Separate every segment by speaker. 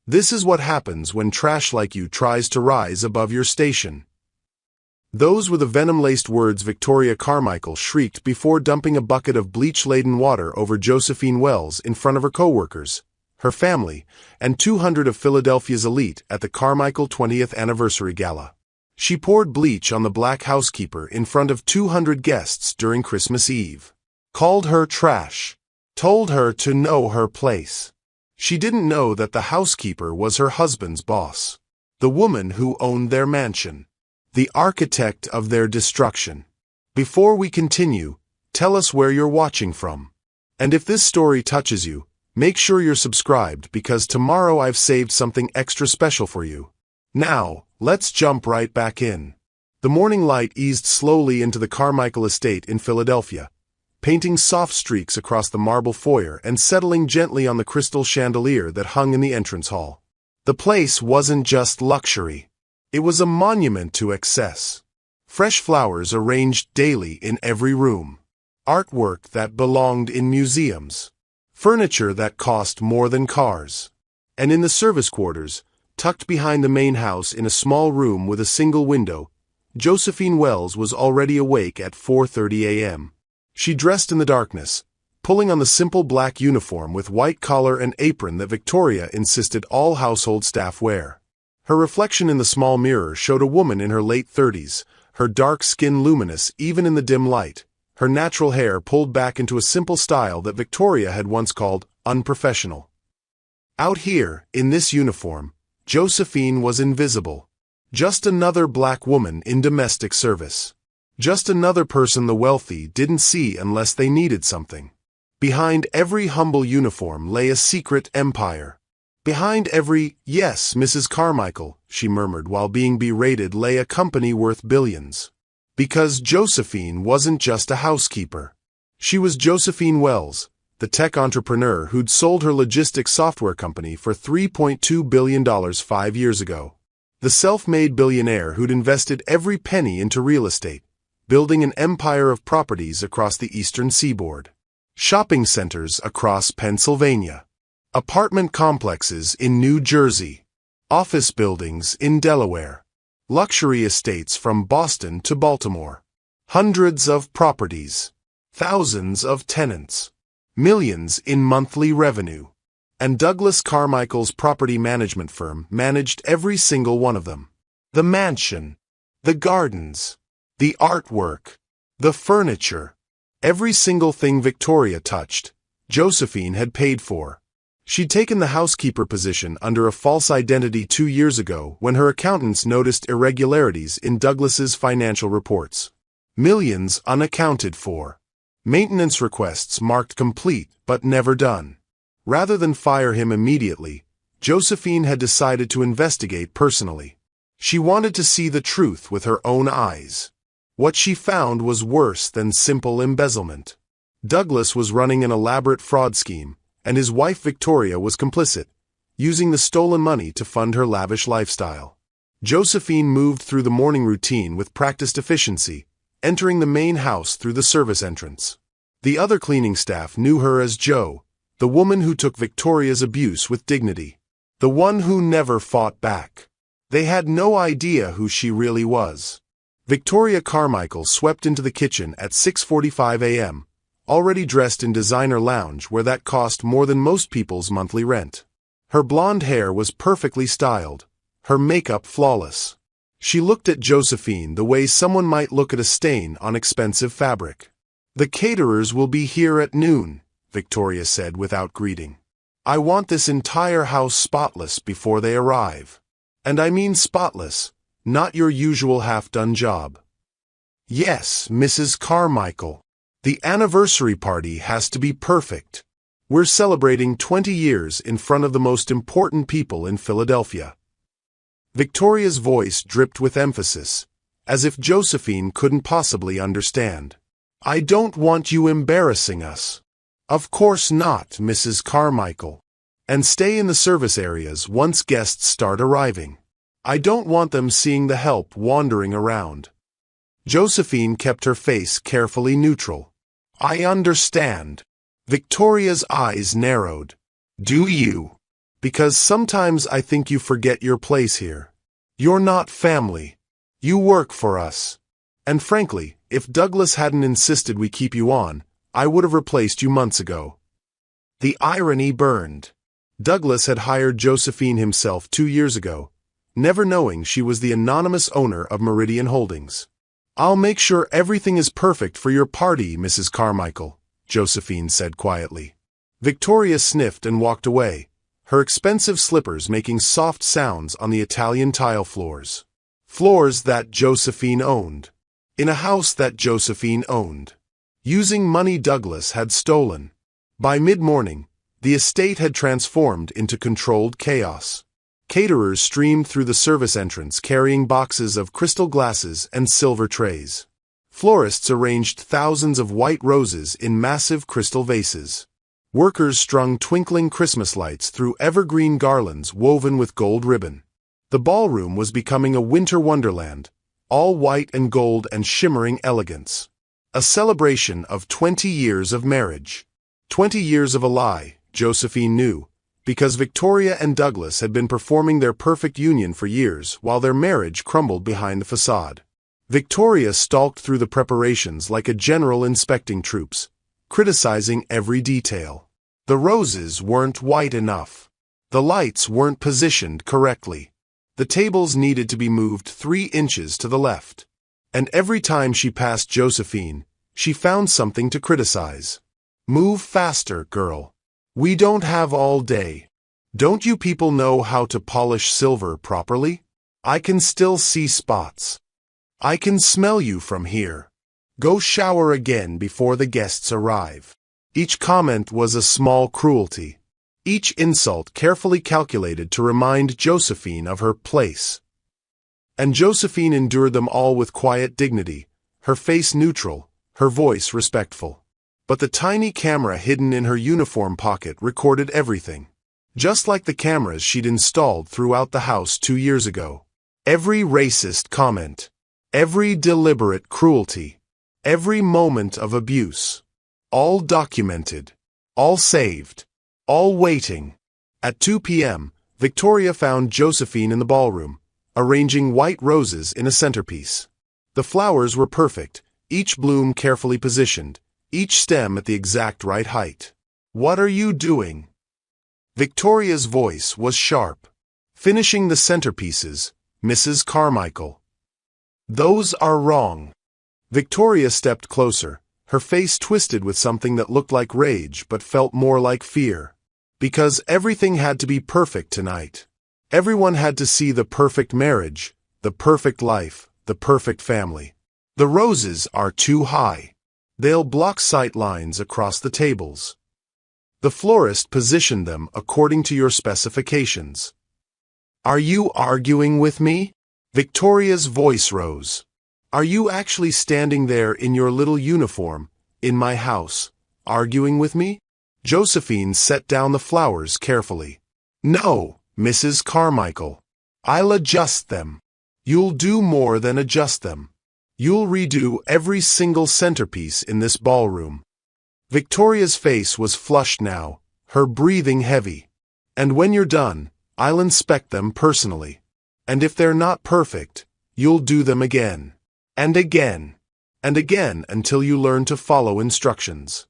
Speaker 1: This is what happens when trash like you tries to rise above your station. Those were the venom-laced words Victoria Carmichael shrieked before dumping a bucket of bleach-laden water over Josephine Wells in front of her co-workers, her family, and 200 of Philadelphia's elite at the Carmichael 20th Anniversary Gala. She poured bleach on the black housekeeper in front of 200 guests during Christmas Eve. Called her trash. Told her to know her place. She didn't know that the housekeeper was her husband's boss. The woman who owned their mansion. The architect of their destruction. Before we continue, tell us where you're watching from. And if this story touches you, make sure you're subscribed because tomorrow I've saved something extra special for you. Now, let's jump right back in. The morning light eased slowly into the Carmichael estate in Philadelphia, painting soft streaks across the marble foyer and settling gently on the crystal chandelier that hung in the entrance hall. The place wasn't just luxury. It was a monument to excess. Fresh flowers arranged daily in every room. Artwork that belonged in museums. Furniture that cost more than cars. And in the service quarters, tucked behind the main house in a small room with a single window, Josephine Wells was already awake at 4:30 a.m. She dressed in the darkness, pulling on the simple black uniform with white collar and apron that Victoria insisted all household staff wear. Her reflection in the small mirror showed a woman in her late 30s, her dark skin luminous even in the dim light, her natural hair pulled back into a simple style that Victoria had once called unprofessional. Out here, in this uniform, Josephine was invisible. Just another black woman in domestic service. Just another person the wealthy didn't see unless they needed something. Behind every humble uniform lay a secret empire. Behind every, "Yes, Mrs. Carmichael," she murmured while being berated, lay a company worth billions. Because Josephine wasn't just a housekeeper. She was Josephine Wells, the tech entrepreneur who'd sold her logistics software company for $3.2 billion 5 years ago. The self-made billionaire who'd invested every penny into real estate, building an empire of properties across the eastern seaboard. Shopping centers across Pennsylvania. Apartment complexes in New Jersey. Office buildings in Delaware. Luxury estates from Boston to Baltimore. Hundreds of properties. Thousands of tenants. Millions in monthly revenue. And Douglas Carmichael's property management firm managed every single one of them. The mansion. The gardens. The artwork. The furniture. Every single thing Victoria touched, Josephine had paid for. She'd taken the housekeeper position under a false identity 2 years ago when her accountants noticed irregularities in Douglas's financial reports. Millions unaccounted for. Maintenance requests marked complete but never done. Rather than fire him immediately, Josephine had decided to investigate personally. She wanted to see the truth with her own eyes. What she found was worse than simple embezzlement. Douglas was running an elaborate fraud scheme, and his wife Victoria was complicit, using the stolen money to fund her lavish lifestyle. Josephine moved through the morning routine with practiced efficiency, entering the main house through the service entrance. The other cleaning staff knew her as Jo, the woman who took Victoria's abuse with dignity. The one who never fought back. They had no idea who she really was. Victoria Carmichael swept into the kitchen at 6:45 a.m., already dressed in designer lounge where that cost more than most people's monthly rent. Her blonde hair was perfectly styled, her makeup flawless. She looked at Josephine the way someone might look at a stain on expensive fabric. "The caterers will be here at noon," Victoria said without greeting. "I want this entire house spotless before they arrive. And I mean spotless, not your usual half-done job." "Yes, Mrs. Carmichael. The anniversary party has to be perfect. We're celebrating 20 years in front of the most important people in Philadelphia." Victoria's voice dripped with emphasis, as if Josephine couldn't possibly understand. "I don't want you embarrassing us." "Of course not, Mrs. Carmichael. And stay in the service areas once guests start arriving. I don't want them seeing the help wandering around." Josephine kept her face carefully neutral. "I understand." Victoria's eyes narrowed. "Do you? Because sometimes I think you forget your place here. You're not family. You work for us. And frankly, if Douglas hadn't insisted we keep you on, I would have replaced you months ago." The irony burned. Douglas had hired Josephine himself 2 years ago, never knowing she was the anonymous owner of Meridian Holdings. "I'll make sure everything is perfect for your party, Mrs. Carmichael," Josephine said quietly. Victoria sniffed and walked away, her expensive slippers making soft sounds on the Italian tile floors. Floors that Josephine owned. In a house that Josephine owned. Using money Douglas had stolen. By mid-morning, the estate had transformed into controlled chaos. Caterers streamed through the service entrance carrying boxes of crystal glasses and silver trays. Florists arranged thousands of white roses in massive crystal vases. Workers strung twinkling Christmas lights through evergreen garlands woven with gold ribbon. The ballroom was becoming a winter wonderland, all white and gold and shimmering elegance. A celebration of 20 years of marriage. 20 years of a lie, Josephine knew, because Victoria and Douglas had been performing their perfect union for years while their marriage crumbled behind the facade. Victoria stalked through the preparations like a general inspecting troops, criticizing every detail. The roses weren't white enough. The lights weren't positioned correctly. The tables needed to be moved 3 inches to the left. And every time she passed Josephine, she found something to criticize. "Move faster, girl. We don't have all day. Don't you people know how to polish silver properly? I can still see spots. I can smell you from here. Go shower again before the guests arrive." Each comment was a small cruelty. Each insult carefully calculated to remind Josephine of her place. And Josephine endured them all with quiet dignity, her face neutral, her voice respectful. But the tiny camera hidden in her uniform pocket recorded everything. Just like the cameras she'd installed throughout the house 2 years ago. Every racist comment. Every deliberate cruelty. Every moment of abuse. All documented. All saved. All waiting. At 2 p.m., Victoria found Josephine in the ballroom, arranging white roses in a centerpiece. The flowers were perfect, each bloom carefully positioned, each stem at the exact right height. "What are you doing?" Victoria's voice was sharp. "Finishing the centerpieces, Mrs. Carmichael." "Those are wrong." Victoria stepped closer, her face twisted with something that looked like rage but felt more like fear. Because everything had to be perfect tonight. Everyone had to see the perfect marriage, the perfect life, the perfect family. "The roses are too high. They'll block sight lines across the tables. The florist positioned them according to your specifications." "Are you arguing with me?" Victoria's voice rose. "Are you actually standing there in your little uniform, in my house, arguing with me?" Josephine set down the flowers carefully. "No, Mrs. Carmichael. I'll adjust them. You'll do more than adjust them. You'll redo every single centerpiece in this ballroom." Victoria's face was flushed now, her breathing heavy. "And when you're done, I'll inspect them personally. And if they're not perfect, you'll do them again. And again. And again until you learn to follow instructions."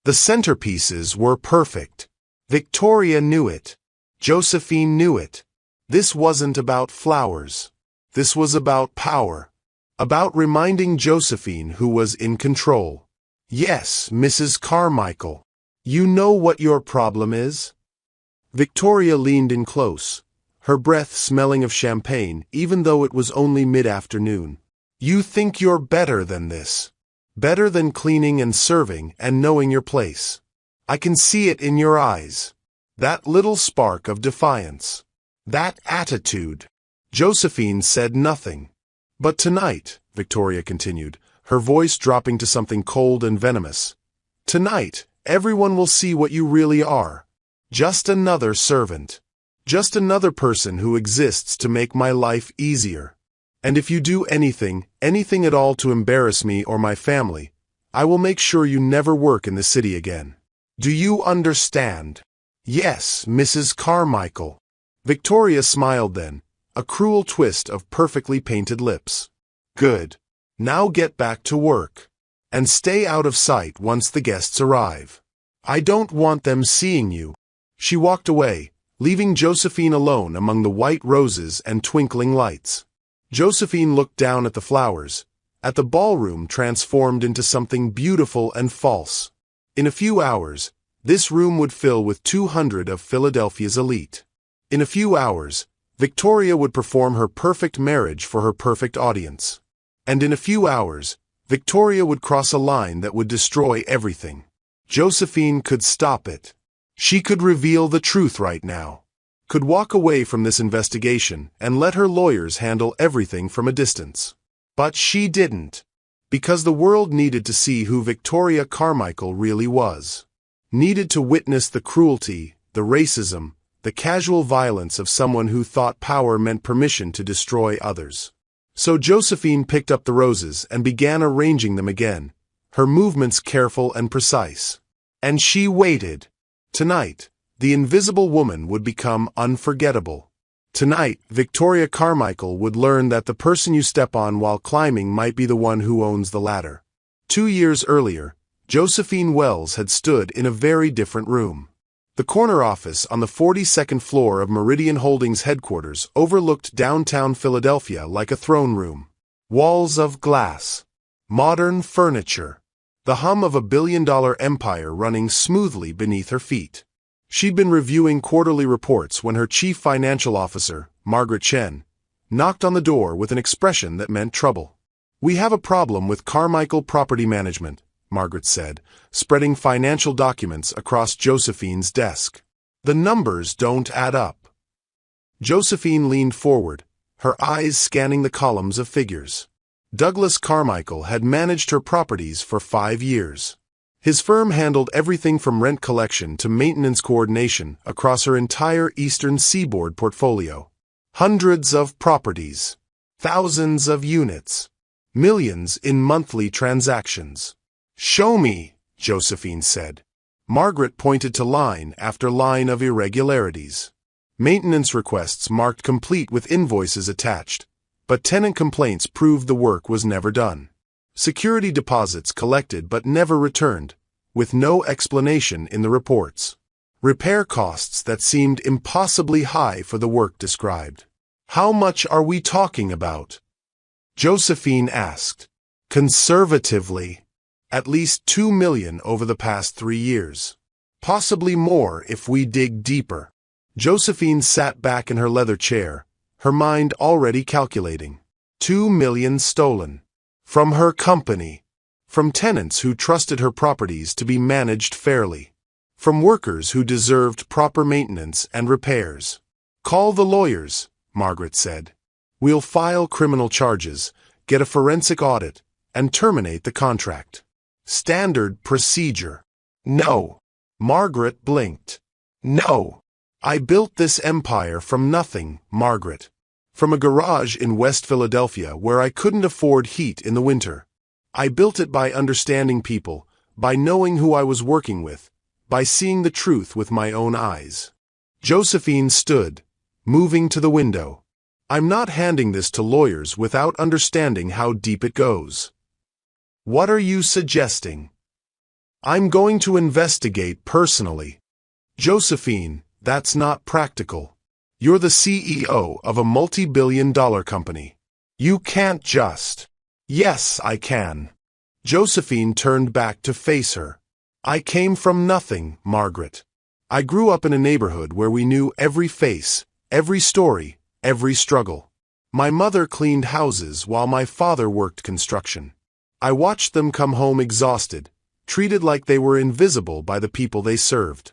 Speaker 1: The centerpieces were perfect. Victoria knew it. Josephine knew it. This wasn't about flowers. This was about power. About reminding Josephine who was in control. "Yes, Mrs. Carmichael. You know what your problem is?" Victoria leaned in close, her breath smelling of champagne even though it was only mid-afternoon. "You think you're better than this. Better than cleaning and serving and knowing your place. I can see it in your eyes. That little spark of defiance. That attitude." Josephine said nothing. "But tonight," Victoria continued, her voice dropping to something cold and venomous, "tonight, everyone will see what you really are. Just another servant. Just another person who exists to make my life easier. And if you do anything at all to embarrass me or my family, I will make sure you never work in the city again. Do you understand?" Yes, Mrs. Carmichael. Victoria smiled then, a cruel twist of perfectly painted lips. Good. Now get back to work. And stay out of sight once the guests arrive. I don't want them seeing you. She walked away, leaving Josephine alone among the white roses and twinkling lights. Josephine looked down at the flowers, at the ballroom transformed into something beautiful and false. In a few hours, this room would fill with 200 of Philadelphia's elite. In a few hours, Victoria would perform her perfect marriage for her perfect audience. And in a few hours, Victoria would cross a line that would destroy everything. Josephine could stop it. She could reveal the truth right now. Could walk away from this investigation and let her lawyers handle everything from a distance. But she didn't. Because the world needed to see who Victoria Carmichael really was. Needed to witness the cruelty, the racism, the casual violence of someone who thought power meant permission to destroy others. So Josephine picked up the roses and began arranging them again, her movements careful and precise. And she waited. Tonight, the invisible woman would become unforgettable. Tonight, Victoria Carmichael would learn that the person you step on while climbing might be the one who owns the ladder. 2 years earlier, Josephine Wells had stood in a very different room. The corner office on the 42nd floor of Meridian Holdings headquarters overlooked downtown Philadelphia like a throne room. Walls of glass. Modern furniture. The hum of a billion-dollar empire running smoothly beneath her feet. She'd been reviewing quarterly reports when her chief financial officer, Margaret Chen, knocked on the door with an expression that meant trouble. "We have a problem with Carmichael Property Management," Margaret said, spreading financial documents across Josephine's desk. "The numbers don't add up." Josephine leaned forward, her eyes scanning the columns of figures. Douglas Carmichael had managed her properties for 5 years. His firm handled everything from rent collection to maintenance coordination across her entire Eastern Seaboard portfolio. Hundreds of properties, thousands of units, millions in monthly transactions. "Show me," Josephine said. Margaret pointed to line after line of irregularities. Maintenance requests marked complete with invoices attached, but tenant complaints proved the work was never done. Security deposits collected but never returned, with no explanation in the reports. Repair costs that seemed impossibly high for the work described. "How much are we talking about?" Josephine asked. "Conservatively, at least 2 million over the past 3 years. Possibly more if we dig deeper." Josephine sat back in her leather chair, her mind already calculating. 2 million stolen. From her company. From tenants who trusted her properties to be managed fairly. From workers who deserved proper maintenance and repairs. "Call the lawyers," Margaret said. "We'll file criminal charges, get a forensic audit, and terminate the contract." Standard procedure. "No." Margaret blinked. "No. I built this empire from nothing, Margaret. From a garage in West Philadelphia where I couldn't afford heat in the winter. I built it by understanding people, by knowing who I was working with, by seeing the truth with my own eyes." Josephine stood, moving to the window. "I'm not handing this to lawyers without understanding how deep it goes." "What are you suggesting?" "I'm going to investigate personally." "Josephine, that's not practical. You're the CEO of a multi-billion-dollar company. You can't just—" "Yes, I can." Josephine turned back to face her. "I came from nothing, Margaret. I grew up in a neighborhood where we knew every face, every story, every struggle. My mother cleaned houses while my father worked construction. I watched them come home exhausted, treated like they were invisible by the people they served.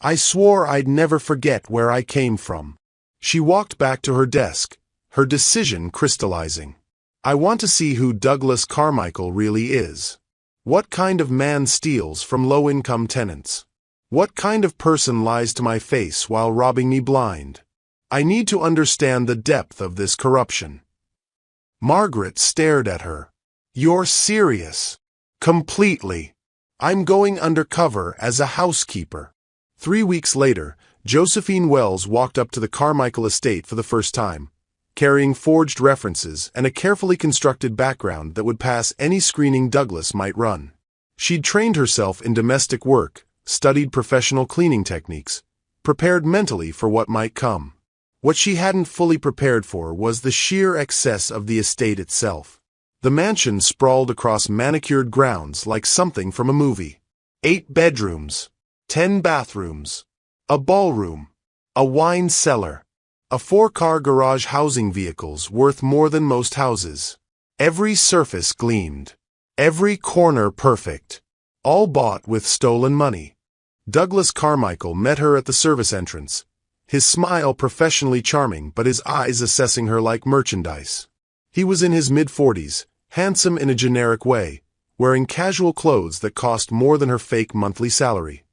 Speaker 1: I swore I'd never forget where I came from." She walked back to her desk, her decision crystallizing. "I want to see who Douglas Carmichael really is. What kind of man steals from low-income tenants? What kind of person lies to my face while robbing me blind? I need to understand the depth of this corruption." Margaret stared at her. "You're serious?" "Completely. I'm going undercover as a housekeeper. 3 weeks later, Josephine Wells walked up to the Carmichael estate for the first time, carrying forged references and a carefully constructed background that would pass any screening Douglas might run. She'd trained herself in domestic work, studied professional cleaning techniques, prepared mentally for what might come. What she hadn't fully prepared for was the sheer excess of the estate itself. The mansion sprawled across manicured grounds like something from a movie. 8 bedrooms, 10 bathrooms, a ballroom, a wine cellar, a 4-car garage housing vehicles worth more than most houses. Every surface gleamed, every corner perfect, all bought with stolen money. Douglas Carmichael met her at the service entrance, his smile professionally charming but his eyes assessing her like merchandise. He was in his mid-40s, handsome in a generic way, wearing casual clothes that cost more than her fake monthly salary.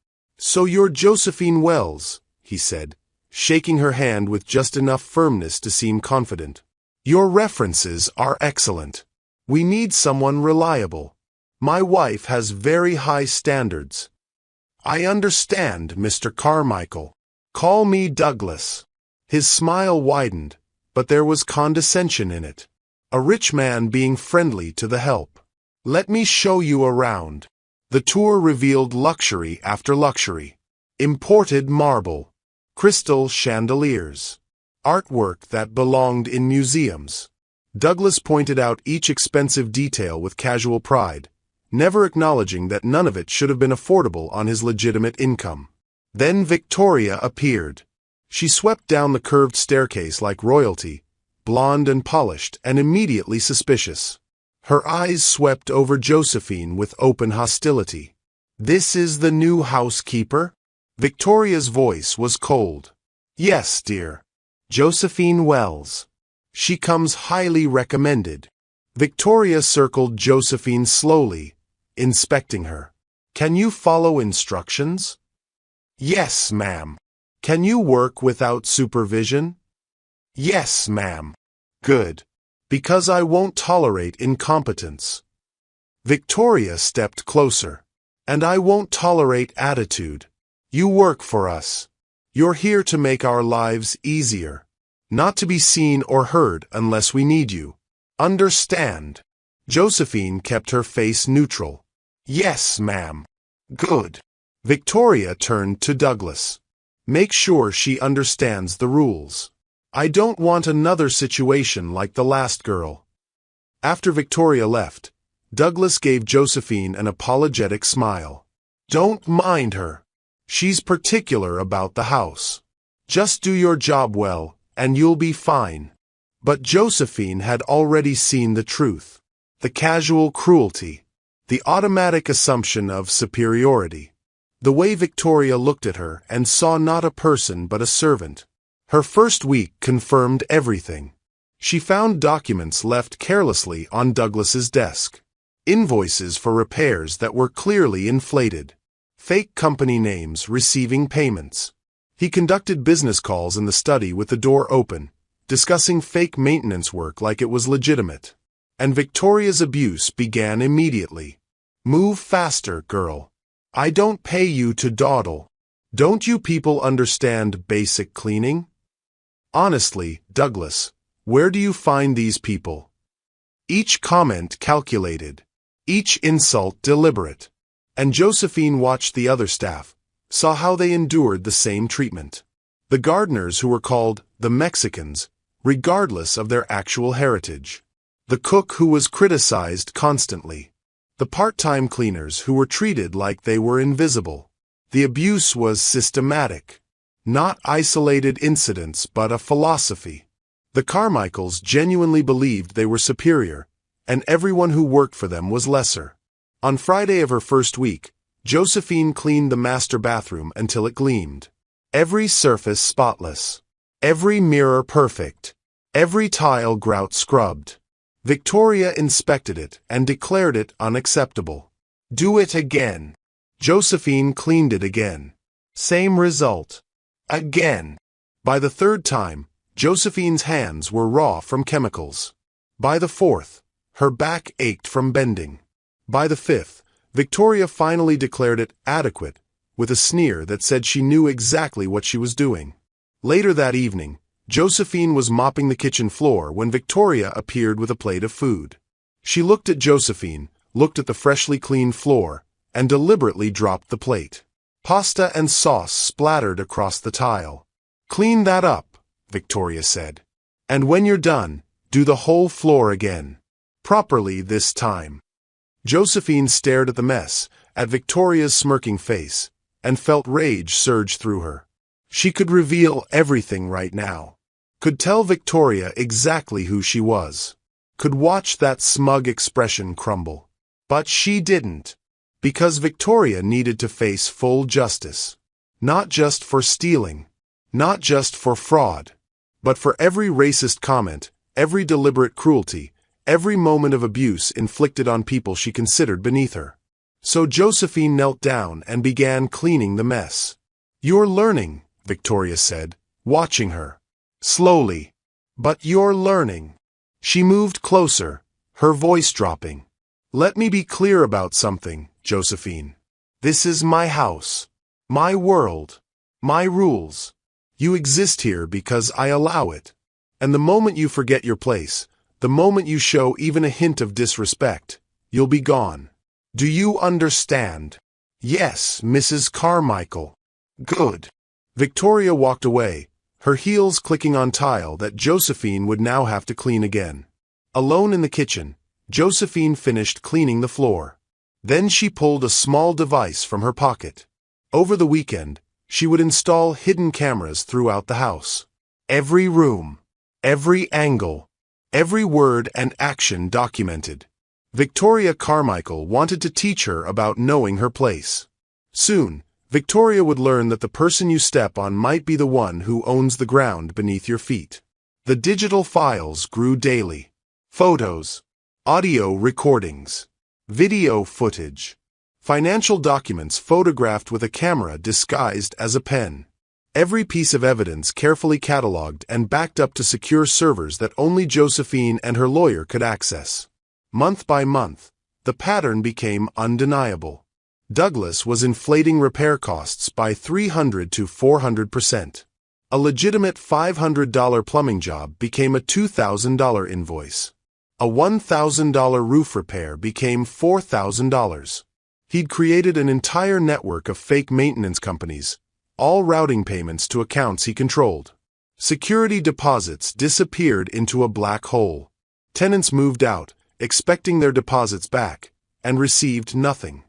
Speaker 1: "So you're Josephine Wells," he said, shaking her hand with just enough firmness to seem confident. "Your references are excellent. We need someone reliable. My wife has very high standards." "I understand, Mr. Carmichael. Call me Douglas." His smile widened, but there was condescension in it. A rich man being friendly to the help. "Let me show you around." The tour revealed luxury after luxury. Imported marble, crystal chandeliers, artwork that belonged in museums. Douglas pointed out each expensive detail with casual pride, never acknowledging that none of it should have been affordable on his legitimate income. Then Victoria appeared. She swept down the curved staircase like royalty, blonde and polished and immediately suspicious. Her eyes swept over Josephine with open hostility. "This is the new housekeeper?" Victoria's voice was cold. "Yes, dear. Josephine Wells. She comes highly recommended." Victoria circled Josephine slowly, inspecting her. "Can you follow instructions?" "Yes, ma'am." "Can you work without supervision?" "Yes, ma'am." "Good. Because I won't tolerate incompetence." Victoria stepped closer. "And I won't tolerate attitude. You work for us. You're here to make our lives easier, not to be seen or heard unless we need you. Understand?" Josephine kept her face neutral. "Yes, ma'am." "Good." Victoria turned to Douglas. "Make sure she understands the rules. I don't want another situation like the last girl." After Victoria left, Douglas gave Josephine an apologetic smile. "Don't mind her. She's particular about the house. Just do your job well, and you'll be fine." But Josephine had already seen the truth. The casual cruelty. The automatic assumption of superiority. The way Victoria looked at her and saw not a person but a servant. Her first week confirmed everything. She found documents left carelessly on Douglas's desk. Invoices for repairs that were clearly inflated. Fake company names receiving payments. He conducted business calls in the study with the door open, discussing fake maintenance work like it was legitimate. And Victoria's abuse began immediately. "Move faster, girl. I don't pay you to dawdle. Don't you people understand basic cleaning?" Honestly, Douglas, where do you find these people? Each comment calculated. Each insult deliberate. And Josephine watched the other staff, saw how they endured the same treatment. The gardeners who were called the Mexicans, regardless of their actual heritage. The cook who was criticized constantly. The part-time cleaners who were treated like they were invisible. The abuse was systematic. Not isolated incidents, but a philosophy. The Carmichaels genuinely believed they were superior, and everyone who worked for them was lesser. On Friday of her first week, Josephine cleaned the master bathroom until it gleamed. Every surface spotless. Every mirror perfect. Every tile grout scrubbed. Victoria inspected it and declared it unacceptable. "Do it again." Josephine cleaned it again. Same result. Again. By the third time, Josephine's hands were raw from chemicals. By the fourth, her back ached from bending. By the fifth, Victoria finally declared it adequate, with a sneer that said she knew exactly what she was doing. Later that evening, Josephine was mopping the kitchen floor when Victoria appeared with a plate of food. She looked at Josephine, looked at the freshly cleaned floor, and deliberately dropped the plate. Pasta and sauce splattered across the tile. "Clean that up," Victoria said. "And when you're done, do the whole floor again. Properly this time." Josephine stared at the mess, at Victoria's smirking face, and felt rage surge through her. She could reveal everything right now. Could tell Victoria exactly who she was. Could watch that smug expression crumble. But she didn't. Because Victoria needed to face full justice. Not just for stealing. Not just for fraud. But for every racist comment, every deliberate cruelty, every moment of abuse inflicted on people she considered beneath her. So Josephine knelt down and began cleaning the mess. "You're learning," Victoria said, watching her. "Slowly. But you're learning." She moved closer, her voice dropping. "Let me be clear about something, Josephine. This is my house. My world. My rules. You exist here because I allow it. And the moment you forget your place, the moment you show even a hint of disrespect, you'll be gone. Do you understand?" "Yes, Mrs. Carmichael." "Good." Victoria walked away, her heels clicking on tile that Josephine would now have to clean again. Alone in the kitchen, Josephine finished cleaning the floor. Then she pulled a small device from her pocket. Over the weekend, she would install hidden cameras throughout the house. Every room, every angle, every word and action documented. Victoria Carmichael wanted to teach her about knowing her place. Soon, Victoria would learn that the person you step on might be the one who owns the ground beneath your feet. The digital files grew daily. Photos, audio recordings, video footage, financial documents photographed with a camera disguised as a pen. Every piece of evidence carefully cataloged and backed up to secure servers that only Josephine and her lawyer could access. Month by month, the pattern became undeniable. Douglas was inflating repair costs by 300 to 400%. A legitimate $500 plumbing job became a $2,000 invoice. A $1,000 roof repair became $4,000. He'd created an entire network of fake maintenance companies, all routing payments to accounts he controlled. Security deposits disappeared into a black hole. Tenants moved out, expecting their deposits back, and received nothing.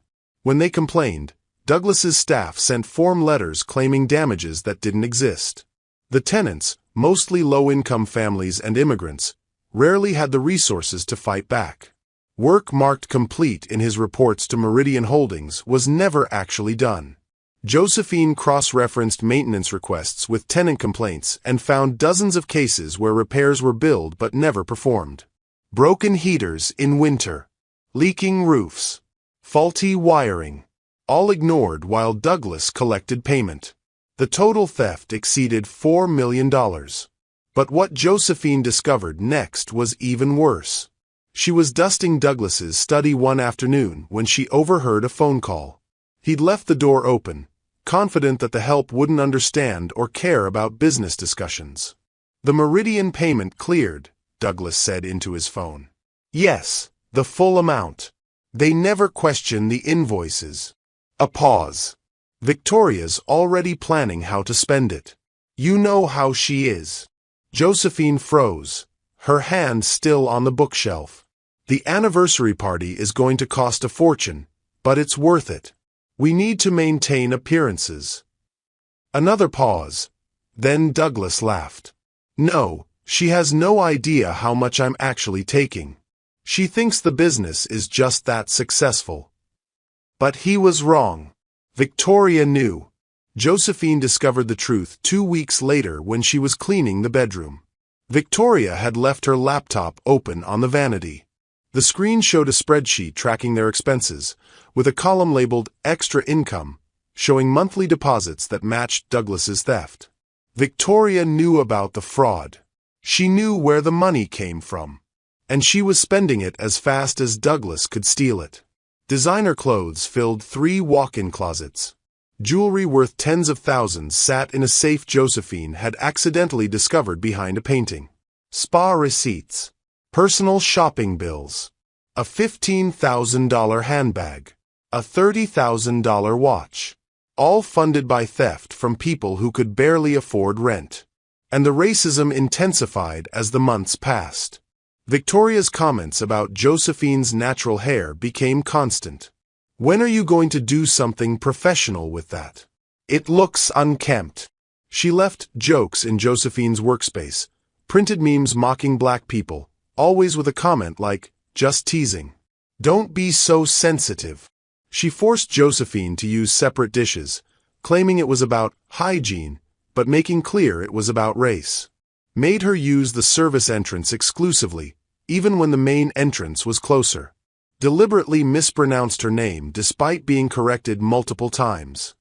Speaker 1: When they complained, Douglas's staff sent form letters claiming damages that didn't exist. The tenants, mostly low-income families and immigrants, rarely had the resources to fight back. Work marked complete in his reports to Meridian Holdings was never actually done. Josephine cross-referenced maintenance requests with tenant complaints and found dozens of cases where repairs were billed but never performed. Broken heaters in winter, leaking roofs, faulty wiring, all ignored while Douglas collected payment. The total theft exceeded $4 million. But what Josephine discovered next was even worse. She was dusting Douglas's study one afternoon when she overheard a phone call. He'd left the door open, confident that the help wouldn't understand or care about business discussions. "The Meridian payment cleared," Douglas said into his phone. "Yes, the full amount. They never question the invoices." A pause. "Victoria's already planning how to spend it. You know how she is." Josephine froze, her hand still on the bookshelf. "The anniversary party is going to cost a fortune, but it's worth it. We need to maintain appearances." Another pause. Then Douglas laughed. "No, she has no idea how much I'm actually taking. She thinks the business is just that successful." But he was wrong. Victoria knew. Josephine discovered the truth 2 weeks later when she was cleaning the bedroom. Victoria had left her laptop open on the vanity. The screen showed a spreadsheet tracking their expenses, with a column labeled Extra Income, showing monthly deposits that matched Douglas's theft. Victoria knew about the fraud. She knew where the money came from. And she was spending it as fast as Douglas could steal it. Designer clothes filled 3 walk-in closets. Jewelry worth tens of thousands sat in a safe Josephine had accidentally discovered behind a painting. Spa receipts, personal shopping bills, a $15,000 handbag, a $30,000 watch, all funded by theft from people who could barely afford rent. And the racism intensified as the months passed. Victoria's comments about Josephine's natural hair became constant. "When are you going to do something professional with that? It looks unkempt." She left jokes in Josephine's workspace, printed memes mocking black people, always with a comment like, "Just teasing. Don't be so sensitive." She forced Josephine to use separate dishes, claiming it was about hygiene, but making clear it was about race. Made her use the service entrance exclusively, even when the main entrance was closer. Deliberately mispronounced her name despite being corrected multiple times.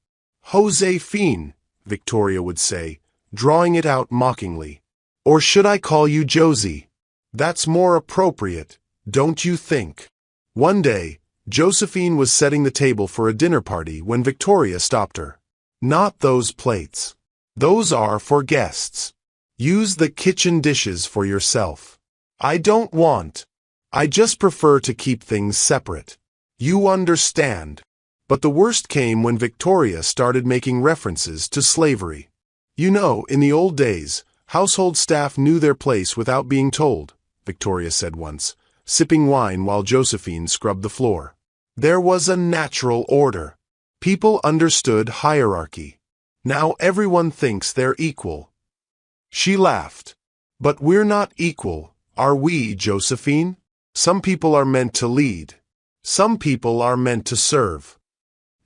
Speaker 1: "Josephine," Victoria would say, drawing it out mockingly. "Or should I call you Josie? That's more appropriate, don't you think?" One day, Josephine was setting the table for a dinner party when Victoria stopped her. "Not those plates. Those are for guests. Use the kitchen dishes for yourself." "I don't want. I just prefer to keep things separate. You understand." But the worst came when Victoria started making references to slavery. "You know, in the old days, household staff knew their place without being told," Victoria said once, sipping wine while Josephine scrubbed the floor. "There was a natural order. People understood hierarchy. Now everyone thinks they're equal." She laughed. "But we're not equal, are we, Josephine? Some people are meant to lead. Some people are meant to serve."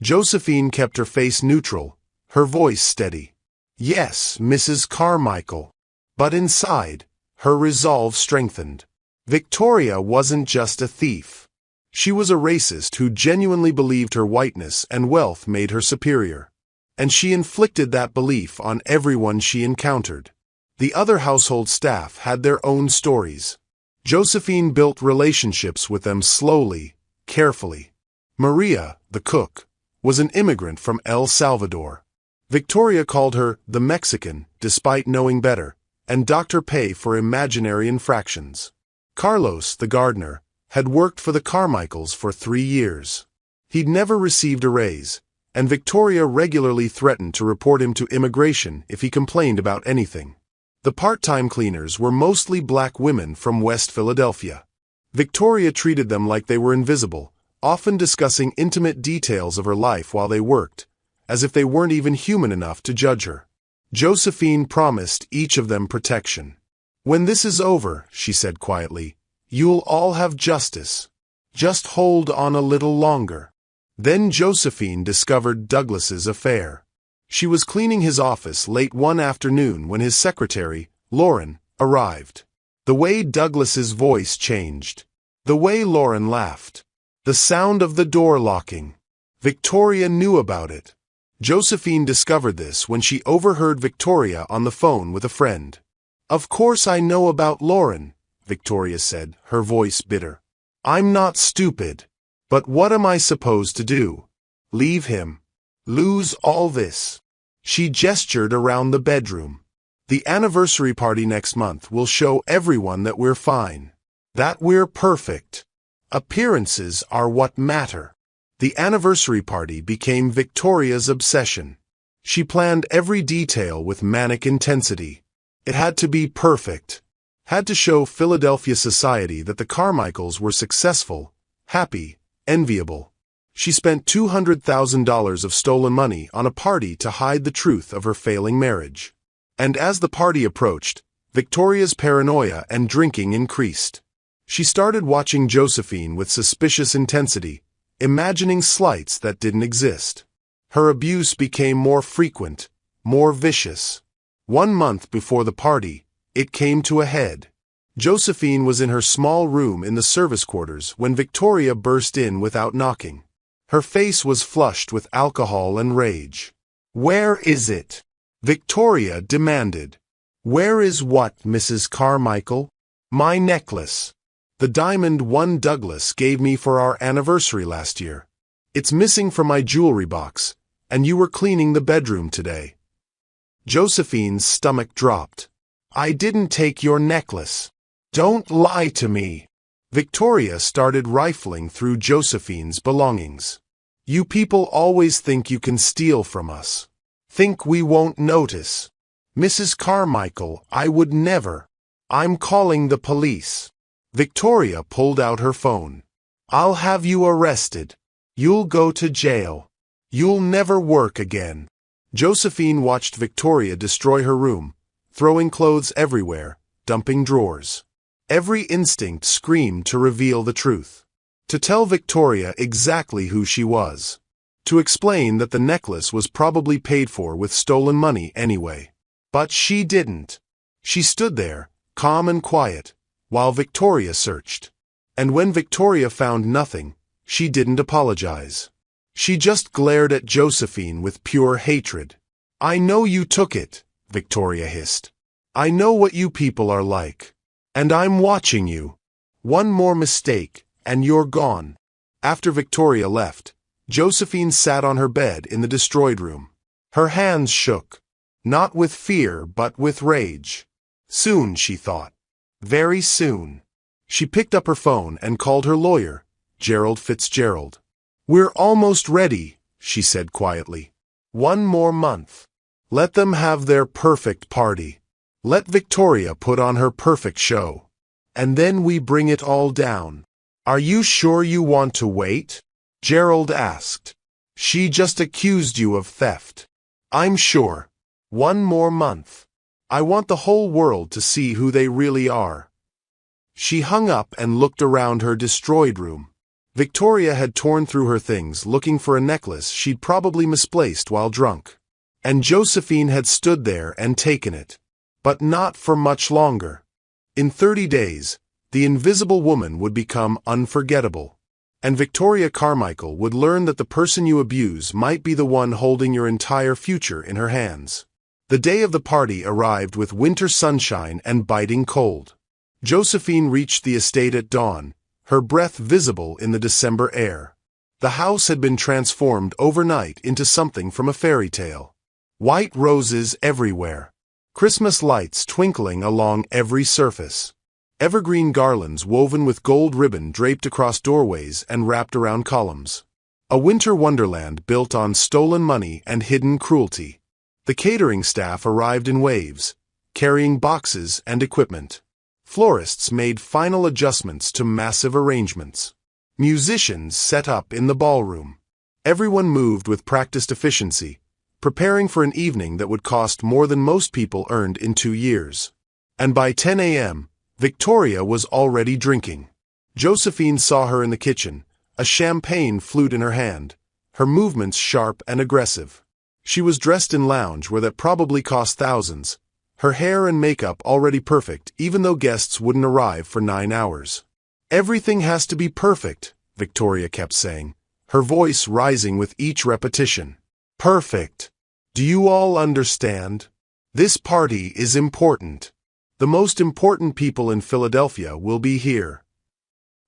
Speaker 1: Josephine kept her face neutral, her voice steady. "Yes, Mrs. Carmichael." But inside, her resolve strengthened. Victoria wasn't just a thief. She was a racist who genuinely believed her whiteness and wealth made her superior. And she inflicted that belief on everyone she encountered. The other household staff had their own stories. Josephine built relationships with them slowly, carefully. Maria, the cook, was an immigrant from El Salvador. Victoria called her the Mexican, despite knowing better, and docked her pay for imaginary infractions. Carlos, the gardener, had worked for the Carmichaels for 3 years. He'd never received a raise, and Victoria regularly threatened to report him to immigration if he complained about anything. The part-time cleaners were mostly black women from West Philadelphia. Victoria treated them like they were invisible, often discussing intimate details of her life while they worked, as if they weren't even human enough to judge her. Josephine promised each of them protection. "When this is over," she said quietly, "you'll all have justice. Just hold on a little longer." Then Josephine discovered Douglas's affair. She was cleaning his office late one afternoon when his secretary, Lauren, arrived. The way Douglas's voice changed. The way Lauren laughed. The sound of the door locking. Victoria knew about it. Josephine discovered this when she overheard Victoria on the phone with a friend. "Of course I know about Lauren," Victoria said, her voice bitter. "I'm not stupid. But what am I supposed to do? Leave him? Lose all this?" She gestured around the bedroom. "The anniversary party next month will show everyone that we're fine. That we're perfect. Appearances are what matter." The anniversary party became Victoria's obsession. She planned every detail with manic intensity. It had to be perfect. Had to show Philadelphia society that the Carmichaels were successful, happy, enviable. She spent $200,000 of stolen money on a party to hide the truth of her failing marriage. And as the party approached, Victoria's paranoia and drinking increased. She started watching Josephine with suspicious intensity, imagining slights that didn't exist. Her abuse became more frequent, more vicious. 1 month before the party, it came to a head. Josephine was in her small room in the service quarters when Victoria burst in without knocking. Her face was flushed with alcohol and rage. "Where is it?" Victoria demanded. "Where is what, Mrs. Carmichael?" "My necklace. The diamond one Douglas gave me for our anniversary last year. It's missing from my jewelry box, And you were cleaning the bedroom today." Josephine's stomach dropped. "I didn't take your necklace." "Don't lie to me." Victoria started rifling through Josephine's belongings. "You people always think you can steal from us. Think we won't notice." "Mrs. Carmichael, I would never. I'm calling the police." Victoria pulled out her phone. "I'll have you arrested. You'll go to jail. You'll never work again." Josephine watched Victoria destroy her room, throwing clothes everywhere, dumping drawers. Every instinct screamed to reveal the truth. To tell Victoria exactly who she was. To explain that the necklace was probably paid for with stolen money anyway. But she didn't. She stood there, calm and quiet, while Victoria searched. And when Victoria found nothing, she didn't apologize. She just glared at Josephine with pure hatred. "I know you took it," Victoria hissed. "I know what you people are like. And I'm watching you. One more mistake, and you're gone." After Victoria left, Josephine sat on her bed in the destroyed room. Her hands shook. Not with fear, but with rage. Soon, she thought. Very soon. She picked up her phone and called her lawyer, Gerald Fitzgerald. "We're almost ready," she said quietly. "One more month. Let them have their perfect party. Let Victoria put on her perfect show. And then we bring it all down." "Are you sure you want to wait?" Gerald asked. "She just accused you of theft." "I'm sure. One more month. I want the whole world to see who they really are." She hung up and looked around her destroyed room. Victoria had torn through her things looking for a necklace she'd probably misplaced while drunk. And Josephine had stood there and taken it. But not for much longer. In 30 days, the invisible woman would become unforgettable. And Victoria Carmichael would learn that the person you abuse might be the one holding your entire future in her hands. The day of the party arrived with winter sunshine and biting cold. Josephine reached the estate at dawn, her breath visible in the December air. The house had been transformed overnight into something from a fairy tale. White roses everywhere. Christmas lights twinkling along every surface. Evergreen garlands woven with gold ribbon draped across doorways and wrapped around columns. A winter wonderland built on stolen money and hidden cruelty. The catering staff arrived in waves, carrying boxes and equipment. Florists made final adjustments to massive arrangements. Musicians set up in the ballroom. Everyone moved with practiced efficiency, preparing for an evening that would cost more than most people earned in 2 years. And by 10 a.m., Victoria was already drinking. Josephine saw her in the kitchen, a champagne flute in her hand, her movements sharp and aggressive. She was dressed in loungewear that probably cost thousands, her hair and makeup already perfect even though guests wouldn't arrive for 9 hours. "Everything has to be perfect," Victoria kept saying, her voice rising with each repetition. "Perfect. Do you all understand? This party is important. The most important people in Philadelphia will be here."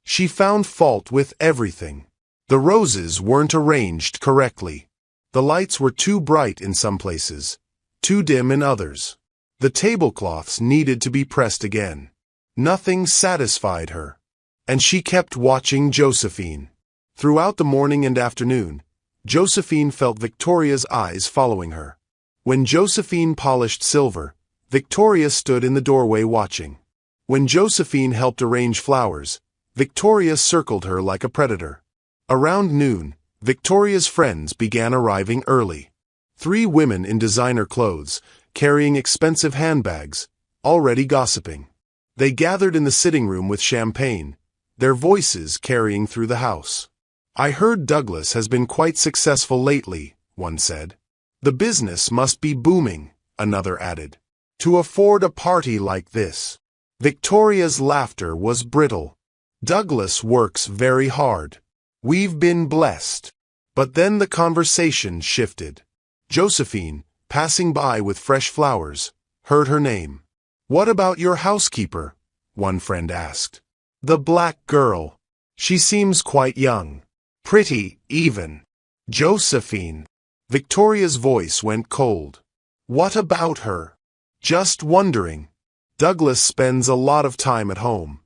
Speaker 1: She found fault with everything. The roses weren't arranged correctly. The lights were too bright in some places, too dim in others. The tablecloths needed to be pressed again. Nothing satisfied her. And she kept watching Josephine. Throughout the morning and afternoon, Josephine felt Victoria's eyes following her. When Josephine polished silver, Victoria stood in the doorway watching. When Josephine helped arrange flowers, Victoria circled her like a predator. Around noon, Victoria's friends began arriving early. 3 women in designer clothes, carrying expensive handbags, already gossiping. They gathered in the sitting room with champagne, their voices carrying through the house. "I heard Douglas has been quite successful lately," one said. "The business must be booming," another added. "To afford a party like this." Victoria's laughter was brittle. "Douglas works very hard. We've been blessed." But then the conversation shifted. Josephine, passing by with fresh flowers, heard her name. "What about your housekeeper?" one friend asked. "The black girl. She seems quite young. Pretty, even." "Josephine." Victoria's voice went cold. What about her? Just wondering. Douglas spends a lot of time at home.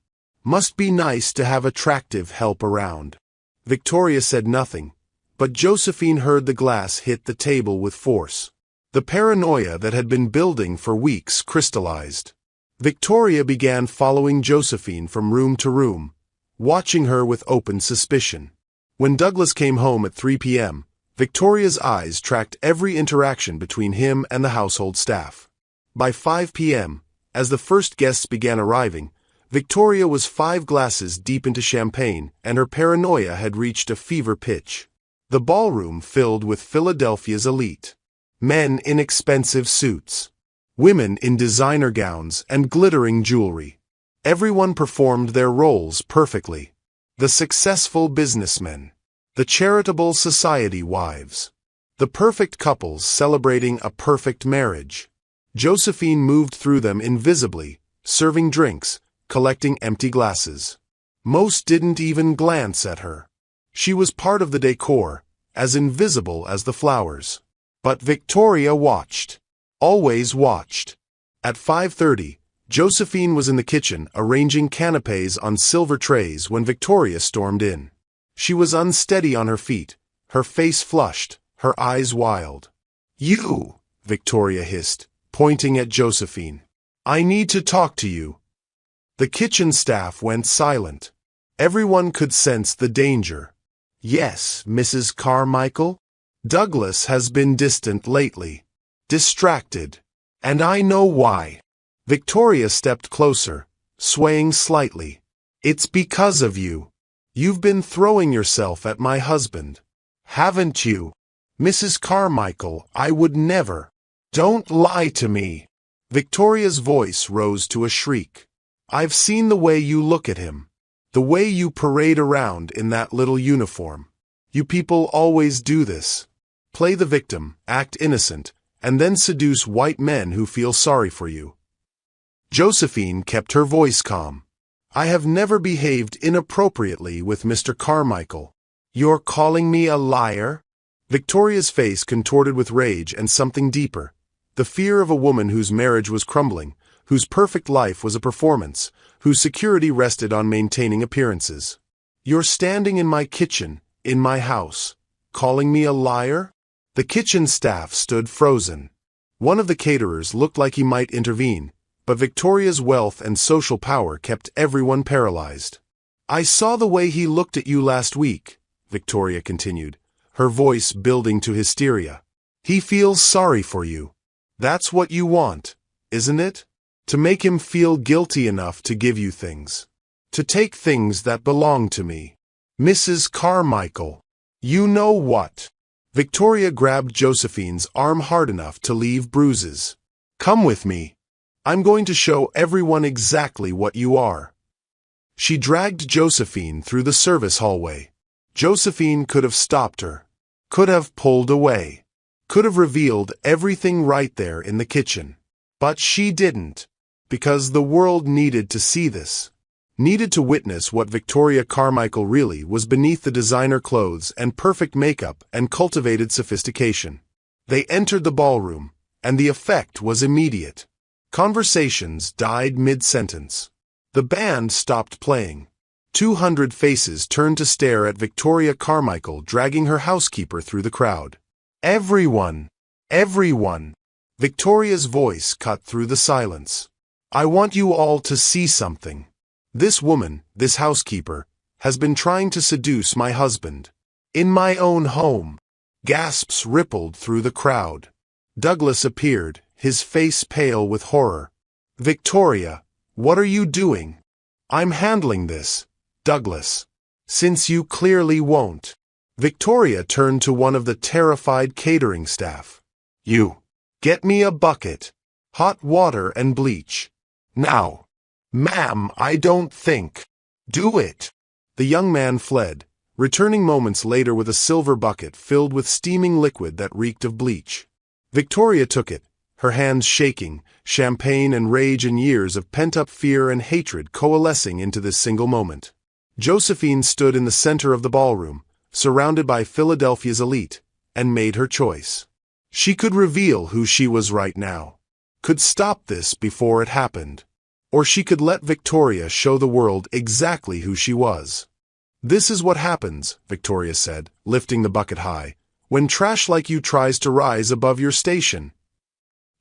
Speaker 1: Must be nice to have attractive help around. Victoria said nothing, but Josephine heard the glass hit the table with force. The paranoia that had been building for weeks crystallized. Victoria began following Josephine from room to room, watching her with open suspicion. When Douglas came home at 3 p.m., Victoria's eyes tracked every interaction between him and the household staff. By 5 p.m., as the first guests began arriving, Victoria was 5 glasses deep into champagne, and her paranoia had reached a fever pitch. The ballroom filled with Philadelphia's elite. Men in expensive suits. Women in designer gowns and glittering jewelry. Everyone performed their roles perfectly. The successful businessmen. The charitable society wives. The perfect couples celebrating a perfect marriage. Josephine moved through them invisibly, serving drinks, collecting empty glasses. Most didn't even glance at her. She was part of the decor, as invisible as the flowers. But Victoria watched. Always watched. At 5:30, Josephine was in the kitchen arranging canapes on silver trays when Victoria stormed in. She was unsteady on her feet, her face flushed, her eyes wild. "You!" Victoria hissed, pointing at Josephine. "I need to talk to you." The kitchen staff went silent. Everyone could sense the danger. "Yes, Mrs. Carmichael? Douglas has been distant lately. Distracted. And I know why." Victoria stepped closer, swaying slightly. "It's because of you. You've been throwing yourself at my husband. Haven't you? Mrs. Carmichael, I would never." "Don't lie to me." Victoria's voice rose to a shriek. "I've seen the way you look at him. The way you parade around in that little uniform. You people always do this. Play the victim, act innocent, and then seduce white men who feel sorry for you." Josephine kept her voice calm. "I have never behaved inappropriately with Mr. Carmichael." "You're calling me a liar?" Victoria's face contorted with rage and something deeper. The fear of a woman whose marriage was crumbling, whose perfect life was a performance, whose security rested on maintaining appearances. "You're standing in my kitchen, in my house, calling me a liar?" The kitchen staff stood frozen. One of the caterers looked like he might intervene, but Victoria's wealth and social power kept everyone paralyzed. "I saw the way he looked at you last week," Victoria continued, her voice building to hysteria. "He feels sorry for you. That's what you want, isn't it? To make him feel guilty enough to give you things. To take things that belong to me. Mrs. Carmichael. You know what?" Victoria grabbed Josephine's arm hard enough to leave bruises. "Come with me. I'm going to show everyone exactly what you are." She dragged Josephine through the service hallway. Josephine could have stopped her. Could have pulled away. Could have revealed everything right there in the kitchen. But she didn't. Because the world needed to see this. Needed to witness what Victoria Carmichael really was beneath the designer clothes and perfect makeup and cultivated sophistication. They entered the ballroom, and the effect was immediate. Conversations died mid-sentence. The band stopped playing. 200 faces turned to stare at Victoria Carmichael dragging her housekeeper through the crowd. "Everyone! Everyone!" Victoria's voice cut through the silence. "I want you all to see something. This woman, this housekeeper, has been trying to seduce my husband. In my own home." Gasps rippled through the crowd. Douglas appeared, his face pale with horror. "Victoria, what are you doing?" "I'm handling this, Douglas. Since you clearly won't." Victoria turned to one of the terrified catering staff. "You, get me a bucket, hot water and bleach. Now." "Ma'am, I don't think." "Do it." The young man fled, returning moments later with a silver bucket filled with steaming liquid that reeked of bleach. Victoria took it, her hands shaking, champagne and rage and years of pent-up fear and hatred coalescing into this single moment. Josephine stood in the center of the ballroom, surrounded by Philadelphia's elite, and made her choice. She could reveal who she was right now, could stop this before it happened, or she could let Victoria show the world exactly who she was. "This is what happens," Victoria said, lifting the bucket high, "when trash like you tries to rise above your station."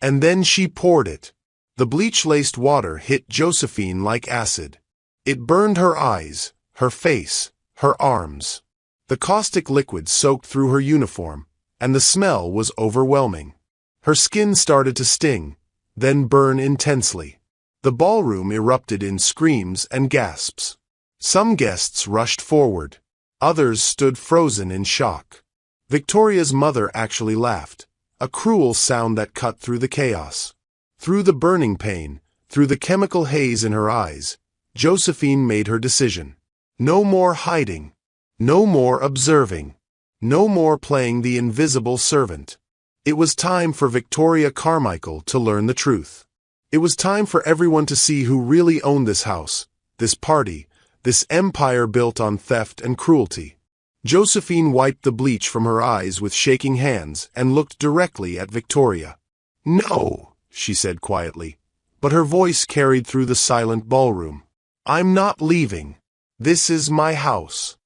Speaker 1: And then she poured it. The bleach-laced water hit Josephine like acid. It burned her eyes, her face, her arms. The caustic liquid soaked through her uniform, and the smell was overwhelming. Her skin started to sting, then burn intensely. The ballroom erupted in screams and gasps. Some guests rushed forward. Others stood frozen in shock. Victoria's mother actually laughed, a cruel sound that cut through the chaos. Through the burning pain, through the chemical haze in her eyes, Josephine made her decision. No more hiding. No more observing. No more playing the invisible servant. It was time for Victoria Carmichael to learn the truth. It was time for everyone to see who really owned this house, this party, this empire built on theft and cruelty. Josephine wiped the bleach from her eyes with shaking hands and looked directly at Victoria. "No," she said quietly, but her voice carried through the silent ballroom. "I'm not leaving. This is my house."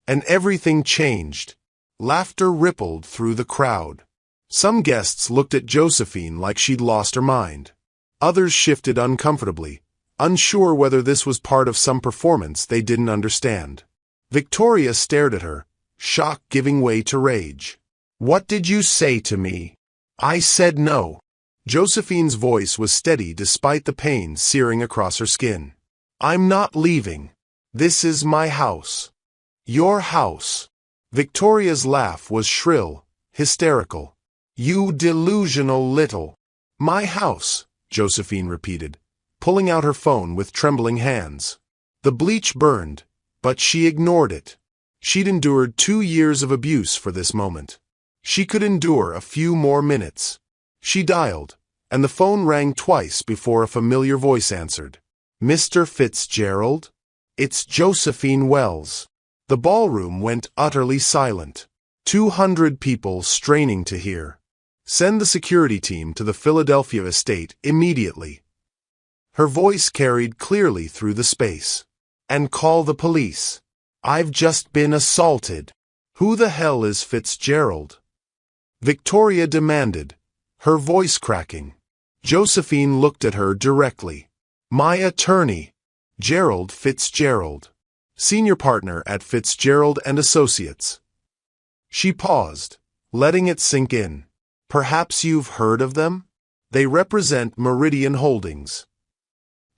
Speaker 1: And everything changed. Laughter rippled through the crowd. Some guests looked at Josephine like she'd lost her mind. Others shifted uncomfortably, unsure whether this was part of some performance they didn't understand. Victoria stared at her, shock giving way to rage. "What did you say to me?" "I said no." Josephine's voice was steady despite the pain searing across her skin. "I'm not leaving. This is my house. Your house." Victoria's laugh was shrill, hysterical. "You delusional little—" "My house," Josephine repeated, pulling out her phone with trembling hands. The bleach burned, but she ignored it. She'd endured 2 years of abuse for this moment. She could endure a few more minutes. She dialed, and the phone rang twice before a familiar voice answered. "Mr. Fitzgerald? It's Josephine Wells." The ballroom went utterly silent. 200 people straining to hear. "Send the security team to the Philadelphia estate immediately." Her voice carried clearly through the space. "And call the police. I've just been assaulted." "Who the hell is Fitzgerald?" Victoria demanded, her voice cracking. Josephine looked at her directly. "My attorney, Gerald Fitzgerald. Senior partner at Fitzgerald and Associates." She paused, letting it sink in. "Perhaps you've heard of them? They represent Meridian Holdings."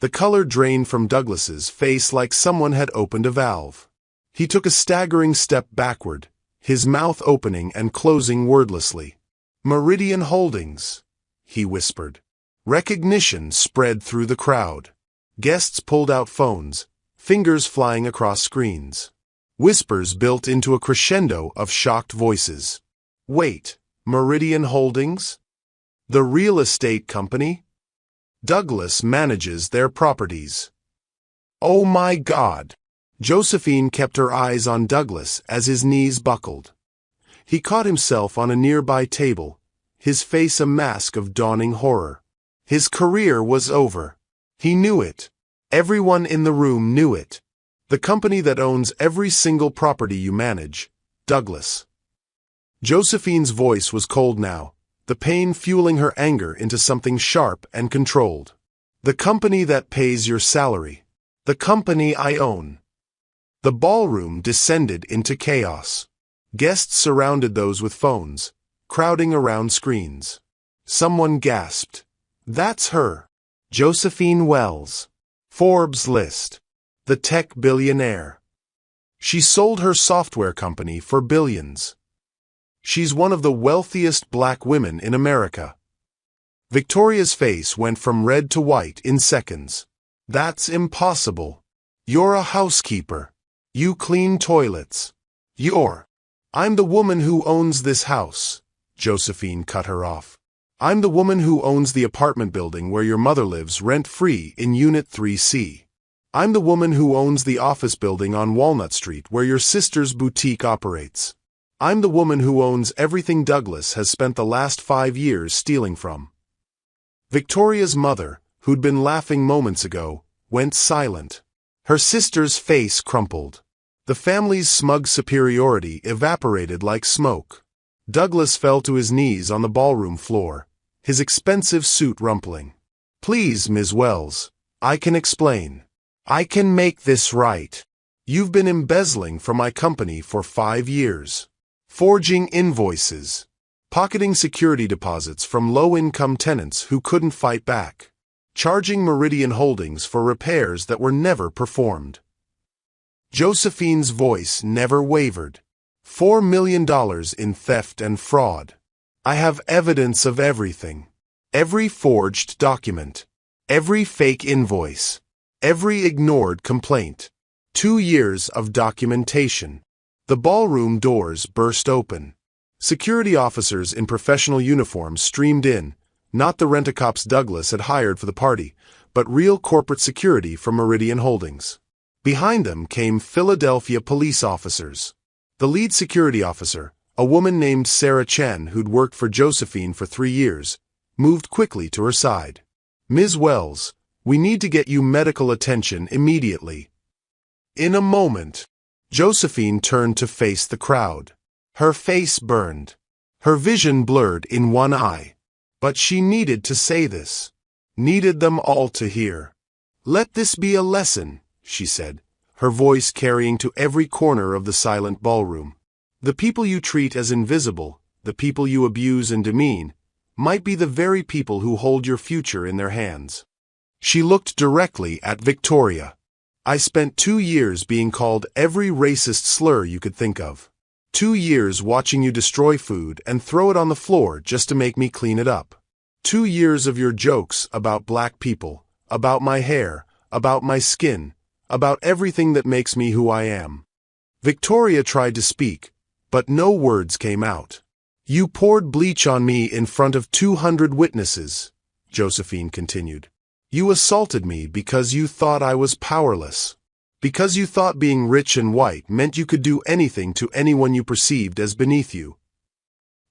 Speaker 1: The color drained from Douglas's face like someone had opened a valve. He took a staggering step backward, his mouth opening and closing wordlessly. "Meridian Holdings," he whispered. Recognition spread through the crowd. Guests pulled out phones, fingers flying across screens. Whispers built into a crescendo of shocked voices. "Wait, Meridian Holdings? The real estate company? Douglas manages their properties." "Oh my God!" Josephine kept her eyes on Douglas as his knees buckled. He caught himself on a nearby table, his face a mask of dawning horror. His career was over. He knew it. Everyone in the room knew it. The company that owns every single property you manage, Douglas. Josephine's voice was cold now, the pain fueling her anger into something sharp and controlled. "The company that pays your salary. The company I own." The ballroom descended into chaos. Guests surrounded those with phones, crowding around screens. Someone gasped. "That's her. Josephine Wells. Forbes list. The tech billionaire. She sold her software company for billions. She's one of the wealthiest black women in America." Victoria's face went from red to white in seconds. "That's impossible. You're a housekeeper. You clean toilets. I'm the woman who owns this house," Josephine cut her off. "I'm the woman who owns the apartment building where your mother lives rent-free in Unit 3C. I'm the woman who owns the office building on Walnut Street where your sister's boutique operates. I'm the woman who owns everything Douglas has spent the last 5 years stealing from." Victoria's mother, who'd been laughing moments ago, went silent. Her sister's face crumpled. The family's smug superiority evaporated like smoke. Douglas fell to his knees on the ballroom floor, his expensive suit rumpling. "Please, Ms. Wells, I can explain. I can make this right. You've been embezzling from my company for 5 years. Forging invoices. Pocketing security deposits from low-income tenants who couldn't fight back. Charging Meridian Holdings for repairs that were never performed." Josephine's voice never wavered. $4 million in theft and fraud. I have evidence of everything. Every forged document. Every fake invoice. Every ignored complaint. 2 years of documentation. The ballroom doors burst open. Security officers in professional uniforms streamed in, not the rent-a-cops Douglas had hired for the party, but real corporate security from Meridian Holdings. Behind them came Philadelphia police officers. The lead security officer, a woman named Sarah Chen who'd worked for Josephine for 3 years, moved quickly to her side. "Ms. Wells, we need to get you medical attention immediately." In a moment, Josephine turned to face the crowd. Her face burned. Her vision blurred in one eye. But she needed to say this. Needed them all to hear. "Let this be a lesson," she said, her voice carrying to every corner of the silent ballroom. "The people you treat as invisible, the people you abuse and demean, might be the very people who hold your future in their hands." She looked directly at Victoria. "I spent 2 years being called every racist slur you could think of. 2 years watching you destroy food and throw it on the floor just to make me clean it up. 2 years of your jokes about black people, about my hair, about my skin, about everything that makes me who I am." Victoria tried to speak, but no words came out. "You poured bleach on me in front of 200 witnesses," Josephine continued. "You assaulted me because you thought I was powerless. Because you thought being rich and white meant you could do anything to anyone you perceived as beneath you."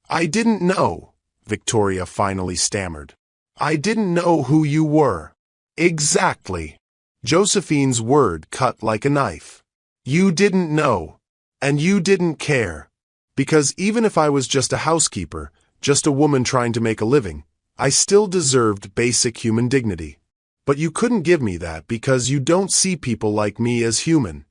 Speaker 1: "I didn't know," Victoria finally stammered. "I didn't know who you were." "Exactly." Josephine's word cut like a knife. "You didn't know. And you didn't care. Because even if I was just a housekeeper, just a woman trying to make a living, I still deserved basic human dignity. But you couldn't give me that because you don't see people like me as human."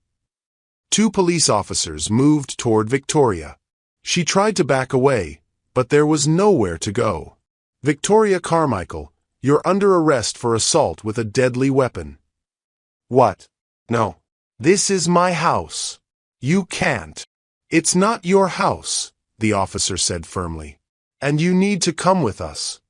Speaker 1: 2 police officers moved toward Victoria. She tried to back away, but there was nowhere to go. "Victoria Carmichael, you're under arrest for assault with a deadly weapon." "What? No. This is my house. You can't." "It's not your house," the officer said firmly. "And you need to come with us."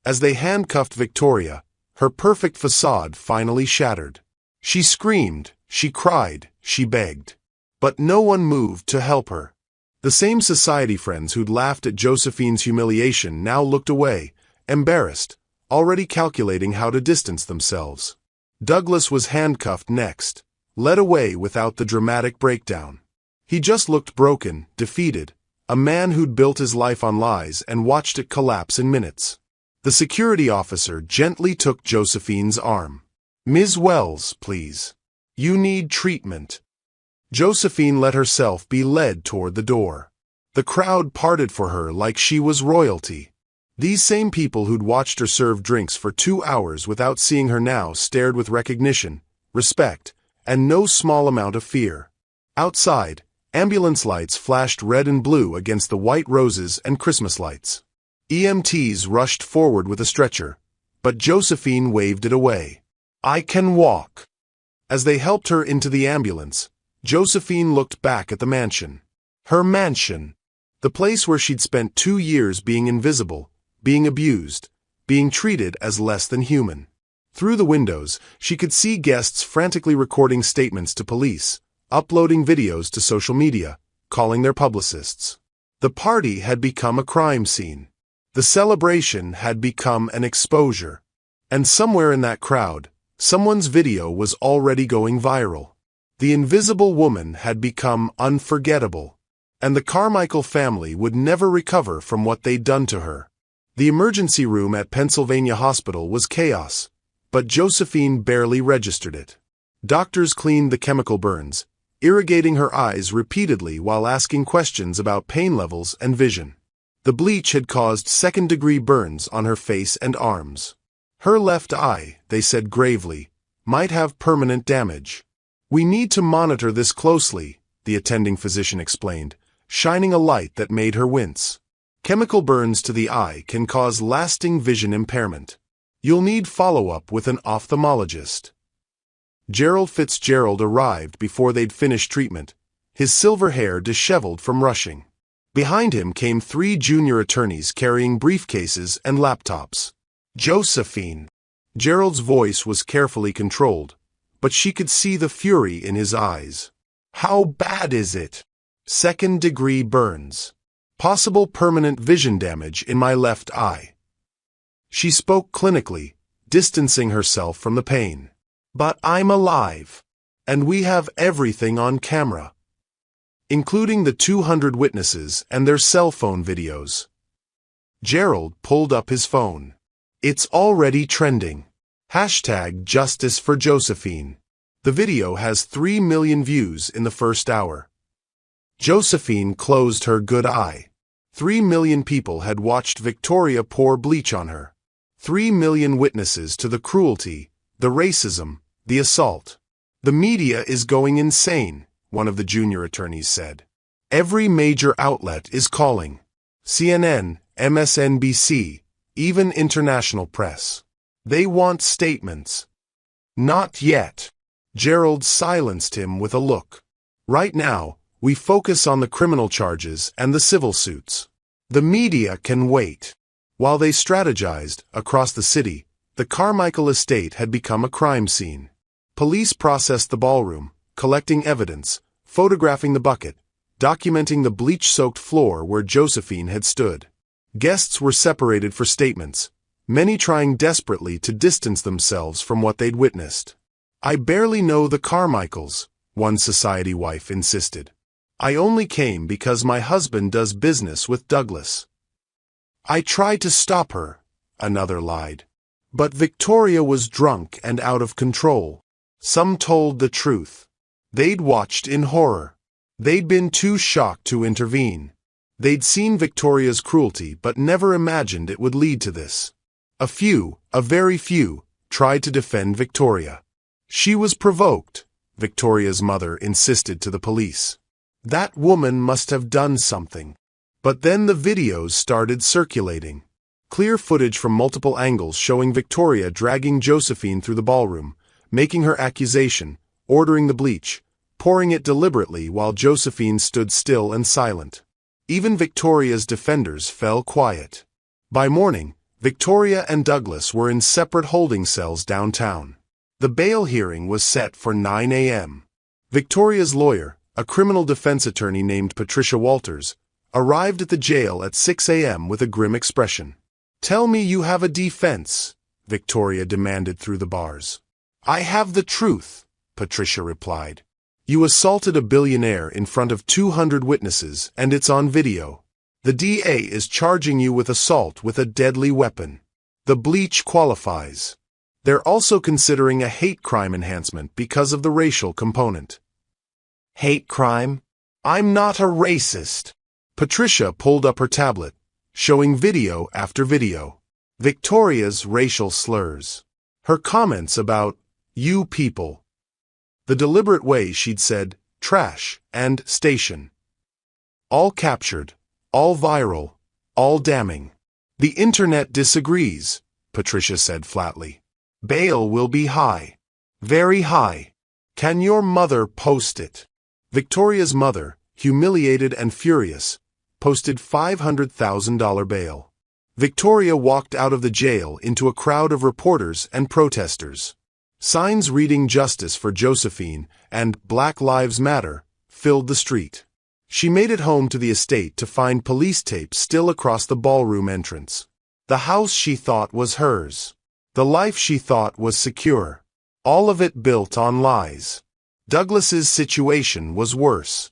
Speaker 1: As they handcuffed Victoria, her perfect facade finally shattered. She screamed, she cried, she begged. But no one moved to help her. The same society friends who'd laughed at Josephine's humiliation now looked away, embarrassed, already calculating how to distance themselves. Douglas was handcuffed next, led away without the dramatic breakdown. He just looked broken, defeated, a man who'd built his life on lies and watched it collapse in minutes. The security officer gently took Josephine's arm. "Ms. Wells, please. You need treatment." Josephine let herself be led toward the door. The crowd parted for her like she was royalty. These same people who'd watched her serve drinks for 2 hours without seeing her now stared with recognition, respect, and no small amount of fear. Outside, ambulance lights flashed red and blue against the white roses and Christmas lights. EMTs rushed forward with a stretcher, but Josephine waved it away. "I can walk." As they helped her into the ambulance, Josephine looked back at the mansion. Her mansion. The place where she'd spent 2 years being invisible, being abused, being treated as less than human. Through the windows, she could see guests frantically recording statements to police, uploading videos to social media, calling their publicists. The party had become a crime scene. The celebration had become an exposure. And somewhere in that crowd, someone's video was already going viral. The invisible woman had become unforgettable. and the Carmichael family would never recover from what they'd done to her. The emergency room at Pennsylvania Hospital was chaos, but Josephine barely registered it. Doctors cleaned the chemical burns, irrigating her eyes repeatedly while asking questions about pain levels and vision. The bleach had caused second-degree burns on her face and arms. Her left eye, they said gravely, might have permanent damage. "We need to monitor this closely," the attending physician explained, shining a light that made her wince. "Chemical burns to the eye can cause lasting vision impairment. You'll need follow-up with an ophthalmologist." Gerald Fitzgerald arrived before they'd finished treatment, his silver hair disheveled from rushing. Behind him came 3 junior attorneys carrying briefcases and laptops. "Josephine." Gerald's voice was carefully controlled, but she could see the fury in his eyes. "How bad is it?" "Second-degree burns. Possible permanent vision damage in my left eye." She spoke clinically, distancing herself from the pain. "But I'm alive, and we have everything on camera, including the 200 witnesses and their cell phone videos." Gerald pulled up his phone. "It's already trending. #Justice for Josephine. The video has 3 million views in the first hour." Josephine closed her good eye. 3 million people had watched Victoria pour bleach on her. 3 million witnesses to the cruelty, the racism, the assault. "The media is going insane," one of the junior attorneys said. "Every major outlet is calling. CNN, MSNBC, even international press. They want statements." "Not yet." Gerald silenced him with a look. "Right now, we focus on the criminal charges and the civil suits. The media can wait." While they strategized, across the city, the Carmichael estate had become a crime scene. Police processed the ballroom, collecting evidence, photographing the bucket, documenting the bleach-soaked floor where Josephine had stood. Guests were separated for statements, many trying desperately to distance themselves from what they'd witnessed. "I barely know the Carmichaels," one society wife insisted. "I only came because my husband does business with Douglas." "I tried to stop her," another lied. "But Victoria was drunk and out of control." Some told the truth. They'd watched in horror. They'd been too shocked to intervene. They'd seen Victoria's cruelty but never imagined it would lead to this. A few, a very few, tried to defend Victoria. "She was provoked," Victoria's mother insisted to the police. "That woman must have done something." But then the videos started circulating. Clear footage from multiple angles showing Victoria dragging Josephine through the ballroom, making her accusation, ordering the bleach, pouring it deliberately while Josephine stood still and silent. Even Victoria's defenders fell quiet. By morning, Victoria and Douglas were in separate holding cells downtown. The bail hearing was set for 9 a.m. Victoria's lawyer, a criminal defense attorney named Patricia Walters, arrived at the jail at 6 a.m. with a grim expression. "Tell me you have a defense," Victoria demanded through the bars. "I have the truth," Patricia replied. "You assaulted a billionaire in front of 200 witnesses, and it's on video. The DA is charging you with assault with a deadly weapon. The bleach qualifies. They're also considering a hate crime enhancement because of the racial component." "Hate crime? I'm not a racist." Patricia pulled up her tablet, showing video after video. Victoria's racial slurs. Her comments about, "you people." The deliberate way she'd said, "trash" and "station." All captured, all viral, all damning. "The internet disagrees," Patricia said flatly. "Bail will be high. Very high. Can your mother post it?" Victoria's mother, humiliated and furious, posted $500,000 bail. Victoria walked out of the jail into a crowd of reporters and protesters. Signs reading "Justice for Josephine" and "Black Lives Matter" filled the street. She made it home to the estate to find police tape still across the ballroom entrance. The house she thought was hers. The life she thought was secure. All of it built on lies. Douglas's situation was worse.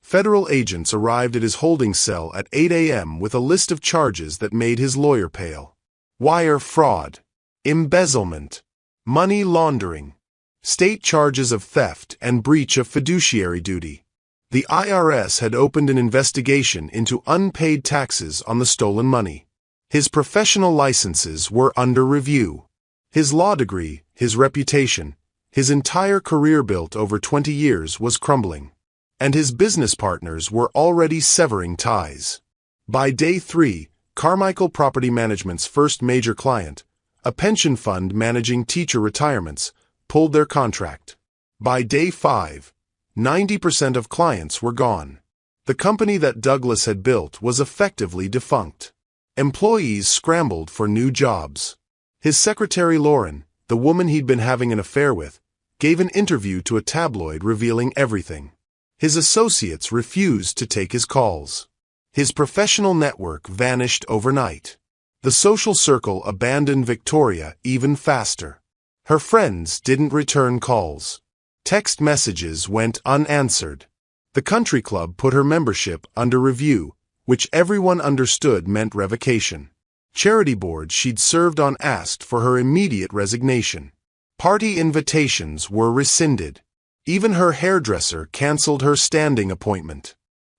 Speaker 1: Federal agents arrived at his holding cell at 8 a.m. with a list of charges that made his lawyer pale. Wire fraud, embezzlement, money laundering, state charges of theft and breach of fiduciary duty. The IRS had opened an investigation into unpaid taxes on the stolen money. His professional licenses were under review. His law degree, his reputation, his entire career built over 20 years was crumbling. And his business partners were already severing ties. By day 3, Carmichael Property Management's first major client, a pension fund managing teacher retirements, pulled their contract. By day 5, 90% of clients were gone. The company that Douglas had built was effectively defunct. Employees scrambled for new jobs. His secretary Lauren, the woman he'd been having an affair with, gave an interview to a tabloid revealing everything. His associates refused to take his calls. His professional network vanished overnight. The social circle abandoned Victoria even faster. Her friends didn't return calls. Text messages went unanswered. The country club put her membership under review, which everyone understood meant revocation. Charity boards she'd served on asked for her immediate resignation. Party invitations were rescinded. Even her hairdresser canceled her standing appointment.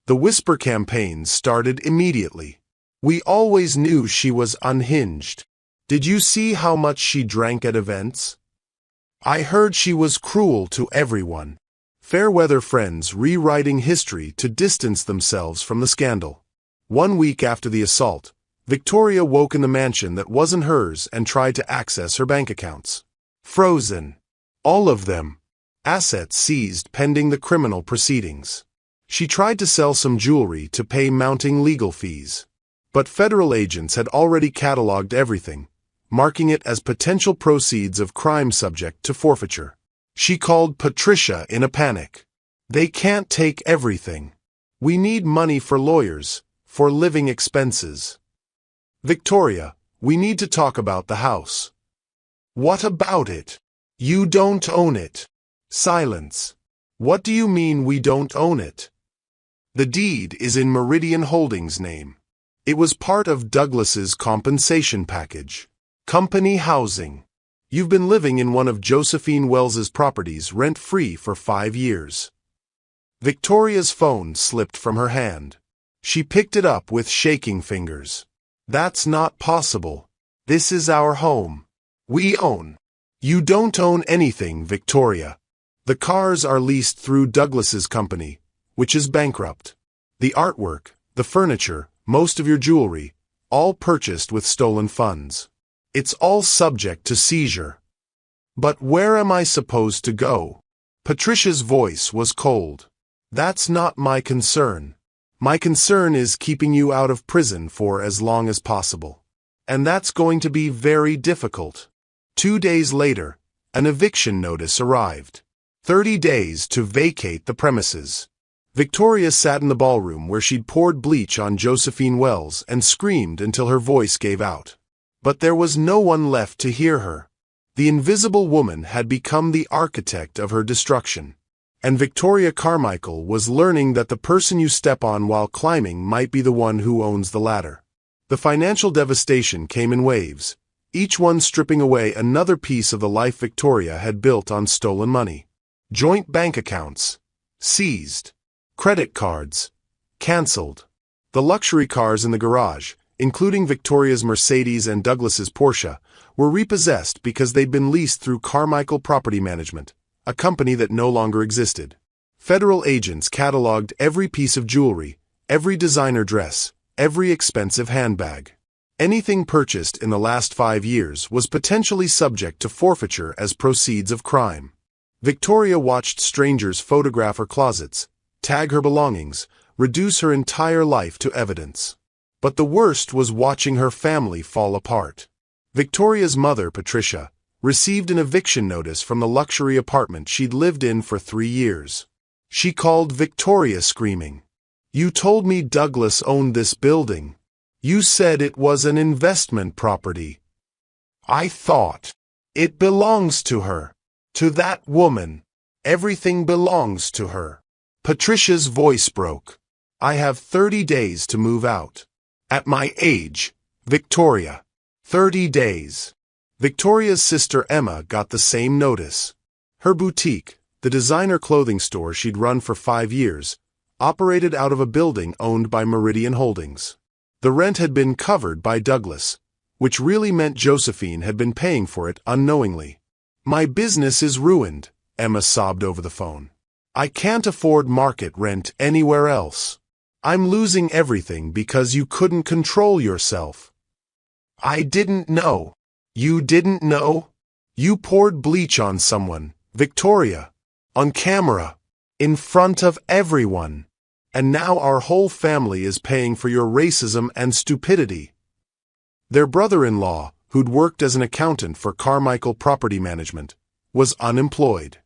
Speaker 1: The whisper campaigns started immediately. We always knew she was unhinged. Did you see how much she drank at events? I heard she was cruel to everyone. Fair-weather friends rewriting history to distance themselves from the scandal. 1 week after the assault, Victoria woke in the mansion that wasn't hers and tried to access her bank accounts. Frozen. All of them. Assets seized pending the criminal proceedings. She tried to sell some jewelry to pay mounting legal fees. But federal agents had already cataloged everything, marking it as potential proceeds of crime subject to forfeiture. She called Patricia in a panic. They can't take everything. We need money for lawyers, for living expenses. Victoria, we need to talk about the house. What about it? You don't own it. Silence. What do you mean we don't own it? The deed is in Meridian Holdings' name. It was part of Douglas's compensation package. Company housing. You've been living in one of Josephine Wells's properties rent-free for 5 years. Victoria's phone slipped from her hand. She picked it up with shaking fingers. That's not possible. This is our home. We own. You don't own anything, Victoria. The cars are leased through Douglas's company, which is bankrupt. The artwork, the furniture, most of your jewelry, all purchased with stolen funds. It's all subject to seizure. But where am I supposed to go? Patricia's voice was cold. That's not my concern. My concern is keeping you out of prison for as long as possible. And that's going to be very difficult. 2 days later, an eviction notice arrived. 30 days to vacate the premises. Victoria sat in the ballroom where she'd poured bleach on Josephine Wells and screamed until her voice gave out. But there was no one left to hear her. The invisible woman had become the architect of her destruction. And Victoria Carmichael was learning that the person you step on while climbing might be the one who owns the ladder. The financial devastation came in waves, each one stripping away another piece of the life Victoria had built on stolen money. Joint bank accounts seized. Credit cards canceled. The luxury cars in the garage, including Victoria's Mercedes and Douglas's Porsche, were repossessed because they'd been leased through Carmichael Property Management, a company that no longer existed. Federal agents cataloged every piece of jewelry, every designer dress, every expensive handbag. Anything purchased in the last 5 years was potentially subject to forfeiture as proceeds of crime. Victoria watched strangers photograph her closets, tag her belongings, reduce her entire life to evidence. But the worst was watching her family fall apart. Victoria's mother, Patricia, received an eviction notice from the luxury apartment she'd lived in for 3 years. She called Victoria screaming, "You told me Douglas owned this building. You said it was an investment property. I thought. It belongs to her. To that woman. Everything belongs to her." Patricia's voice broke. I have 30 days to move out. At my age, Victoria. 30 days. Victoria's sister Emma got the same notice. Her boutique, the designer clothing store she'd run for 5 years, operated out of a building owned by Meridian Holdings. The rent had been covered by Douglas, which really meant Josephine had been paying for it unknowingly. My business is ruined, Emma sobbed over the phone. I can't afford market rent anywhere else. I'm losing everything because you couldn't control yourself. I didn't know. You didn't know? You poured bleach on someone, Victoria, on camera, in front of everyone. And now our whole family is paying for your racism and stupidity. Their brother-in-law, who'd worked as an accountant for Carmichael Property Management, was unemployed.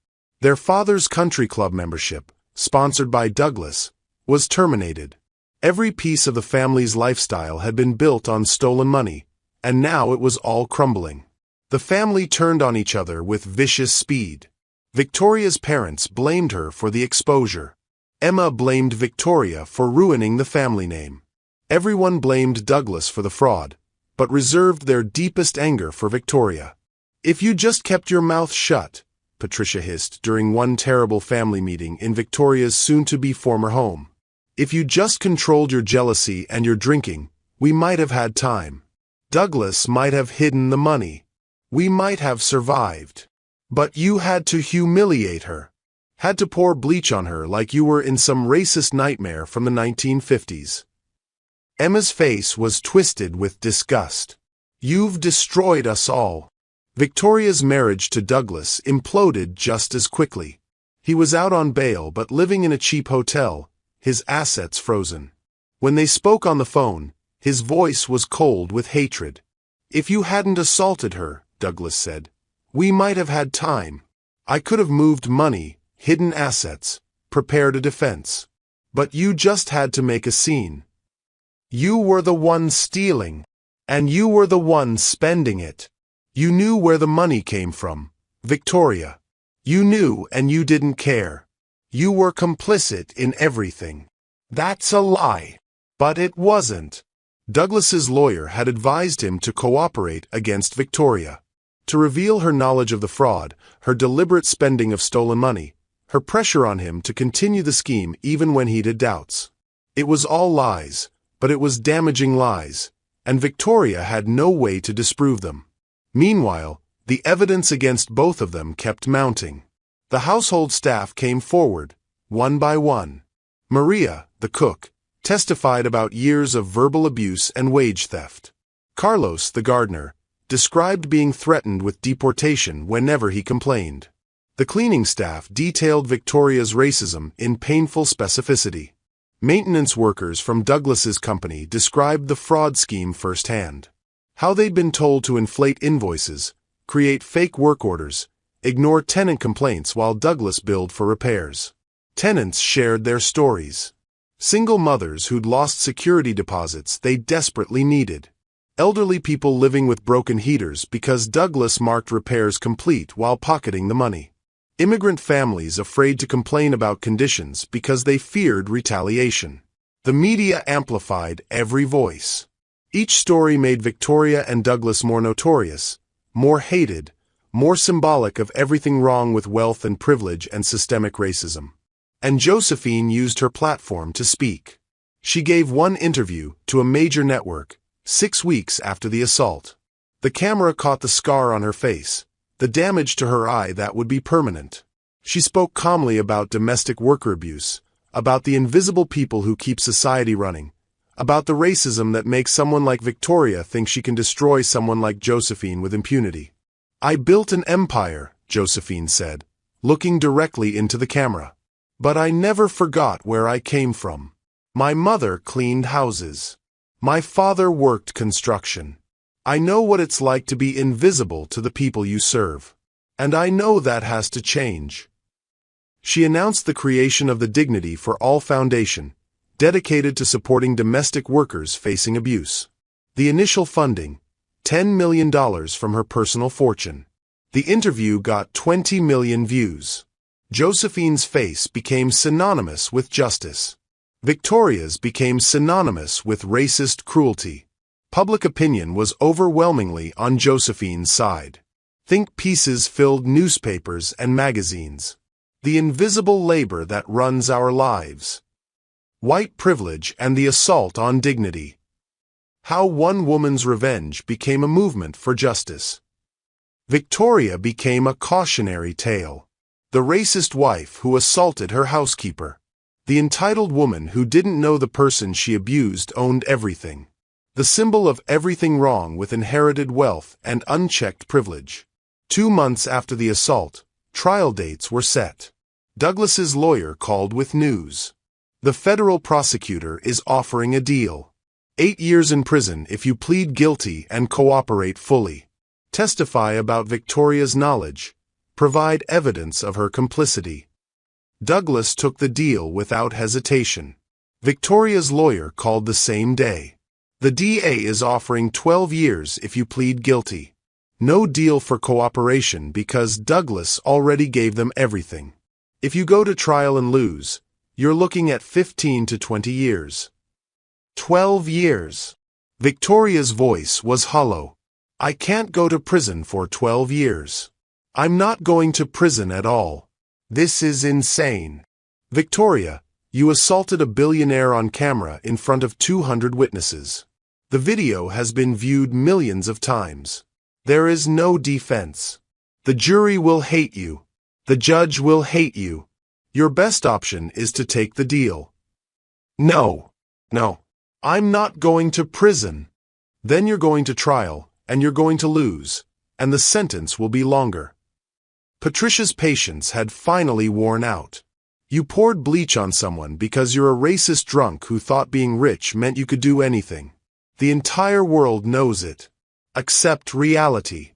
Speaker 1: Their father's country club membership, sponsored by Douglas, was terminated. Every piece of the family's lifestyle had been built on stolen money, and now it was all crumbling. The family turned on each other with vicious speed. Victoria's parents blamed her for the exposure. Emma blamed Victoria for ruining the family name. Everyone blamed Douglas for the fraud, but reserved their deepest anger for Victoria. If you just kept your mouth shut, Patricia hissed during one terrible family meeting in Victoria's soon-to-be former home. If you just controlled your jealousy and your drinking, we might have had time. Douglas might have hidden the money. We might have survived. But you had to humiliate her. Had to pour bleach on her like you were in some racist nightmare from the 1950s. Emma's face was twisted with disgust. You've destroyed us all. Victoria's marriage to Douglas imploded just as quickly. He was out on bail but living in a cheap hotel, his assets frozen. When they spoke on the phone, his voice was cold with hatred. If you hadn't assaulted her, Douglas said, we might have had time. I could have moved money, hidden assets, prepared a defense. But you just had to make a scene. You were the one stealing, and you were the one spending it. You knew where the money came from, Victoria. You knew and you didn't care. You were complicit in everything. That's a lie. But it wasn't. Douglas's lawyer had advised him to cooperate against Victoria. To reveal her knowledge of the fraud, her deliberate spending of stolen money, her pressure on him to continue the scheme even when he had doubts. It was all lies, but it was damaging lies, and Victoria had no way to disprove them. Meanwhile, the evidence against both of them kept mounting. The household staff came forward, one by one. Maria, the cook, testified about years of verbal abuse and wage theft. Carlos, the gardener, described being threatened with deportation whenever he complained. The cleaning staff detailed Victoria's racism in painful specificity. Maintenance workers from Douglas's company described the fraud scheme firsthand. How they'd been told to inflate invoices, create fake work orders, ignore tenant complaints while Douglas billed for repairs. Tenants shared their stories. Single mothers who'd lost security deposits they desperately needed. Elderly people living with broken heaters because Douglas marked repairs complete while pocketing the money. Immigrant families afraid to complain about conditions because they feared retaliation. The media amplified every voice. Each story made Victoria and Douglas more notorious, more hated, more symbolic of everything wrong with wealth and privilege and systemic racism. And Josephine used her platform to speak. She gave one interview to a major network, 6 weeks after the assault. The camera caught the scar on her face, the damage to her eye that would be permanent. She spoke calmly about domestic worker abuse, about the invisible people who keep society running, about the racism that makes someone like Victoria think she can destroy someone like Josephine with impunity. I built an empire, Josephine said, looking directly into the camera. But I never forgot where I came from. My mother cleaned houses. My father worked construction. I know what it's like to be invisible to the people you serve. And I know that has to change. She announced the creation of the Dignity for All Foundation, dedicated to supporting domestic workers facing abuse. The initial funding, $10 million from her personal fortune. The interview got 20 million views. Josephine's face became synonymous with justice. Victoria's became synonymous with racist cruelty. Public opinion was overwhelmingly on Josephine's side. Think pieces filled newspapers and magazines. The invisible labor that runs our lives. White privilege and the assault on dignity. How one woman's revenge became a movement for justice. Victoria became a cautionary tale. The racist wife who assaulted her housekeeper. The entitled woman who didn't know the person she abused owned everything. The symbol of everything wrong with inherited wealth and unchecked privilege. 2 months after the assault, trial dates were set. Douglas's lawyer called with news. The federal prosecutor is offering a deal. 8 years in prison if you plead guilty and cooperate fully. Testify about Victoria's knowledge. Provide evidence of her complicity. Douglas took the deal without hesitation. Victoria's lawyer called the same day. The DA is offering 12 years if you plead guilty. No deal for cooperation because Douglas already gave them everything. If you go to trial and lose, you're looking at 15 to 20 years. 12 years. Victoria's voice was hollow. I can't go to prison for 12 years. I'm not going to prison at all. This is insane. Victoria, you assaulted a billionaire on camera in front of 200 witnesses. The video has been viewed millions of times. There is no defense. The jury will hate you. The judge will hate you. Your best option is to take the deal. No. I'm not going to prison. Then you're going to trial, and you're going to lose, and the sentence will be longer. Patricia's patience had finally worn out. You poured bleach on someone because you're a racist drunk who thought being rich meant you could do anything. The entire world knows it. Accept reality.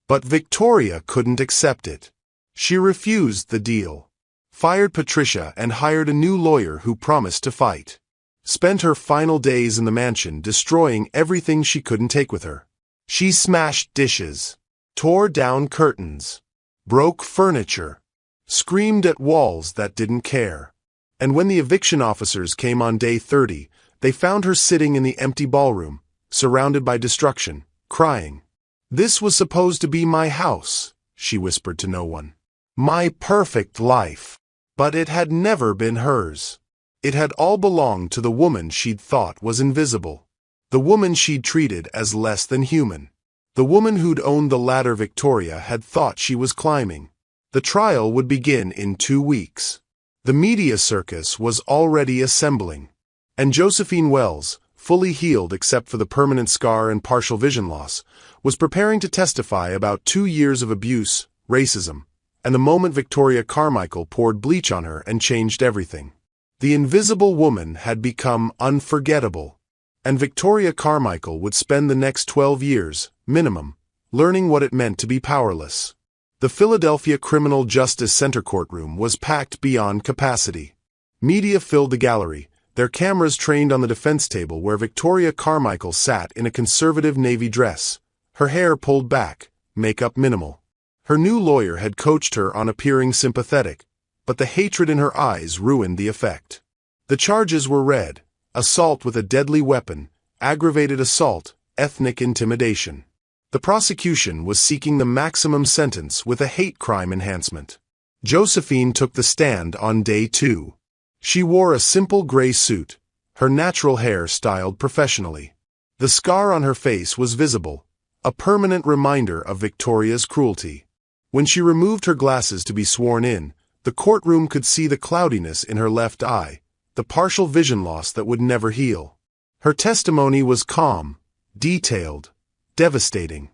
Speaker 1: But Victoria couldn't accept it. She refused the deal. Fired Patricia and hired a new lawyer who promised to fight. Spent her final days in the mansion destroying everything she couldn't take with her. She smashed dishes, tore down curtains, broke furniture, screamed at walls that didn't care. And when the eviction officers came on day 30, they found her sitting in the empty ballroom, surrounded by destruction, crying. This was supposed to be my house, she whispered to no one. My perfect life. But it had never been hers. It had all belonged to the woman she'd thought was invisible. The woman she'd treated as less than human. The woman who'd owned the ladder Victoria had thought she was climbing. The trial would begin in 2 weeks. The media circus was already assembling. And Josephine Wells, fully healed except for the permanent scar and partial vision loss, was preparing to testify about 2 years of abuse, racism, and the moment Victoria Carmichael poured bleach on her and changed everything. The invisible woman had become unforgettable. And Victoria Carmichael would spend the next 12 years, minimum, learning what it meant to be powerless. The Philadelphia Criminal Justice Center courtroom was packed beyond capacity. Media filled the gallery, their cameras trained on the defense table where Victoria Carmichael sat in a conservative navy dress, her hair pulled back, makeup minimal. Her new lawyer had coached her on appearing sympathetic, but the hatred in her eyes ruined the effect. The charges were read: assault with a deadly weapon, aggravated assault, ethnic intimidation. The prosecution was seeking the maximum sentence with a hate crime enhancement. Josephine took the stand on day 2. She wore a simple gray suit, her natural hair styled professionally. The scar on her face was visible, a permanent reminder of Victoria's cruelty. When she removed her glasses to be sworn in, the courtroom could see the cloudiness in her left eye, the partial vision loss that would never heal. Her testimony was calm, detailed, devastating.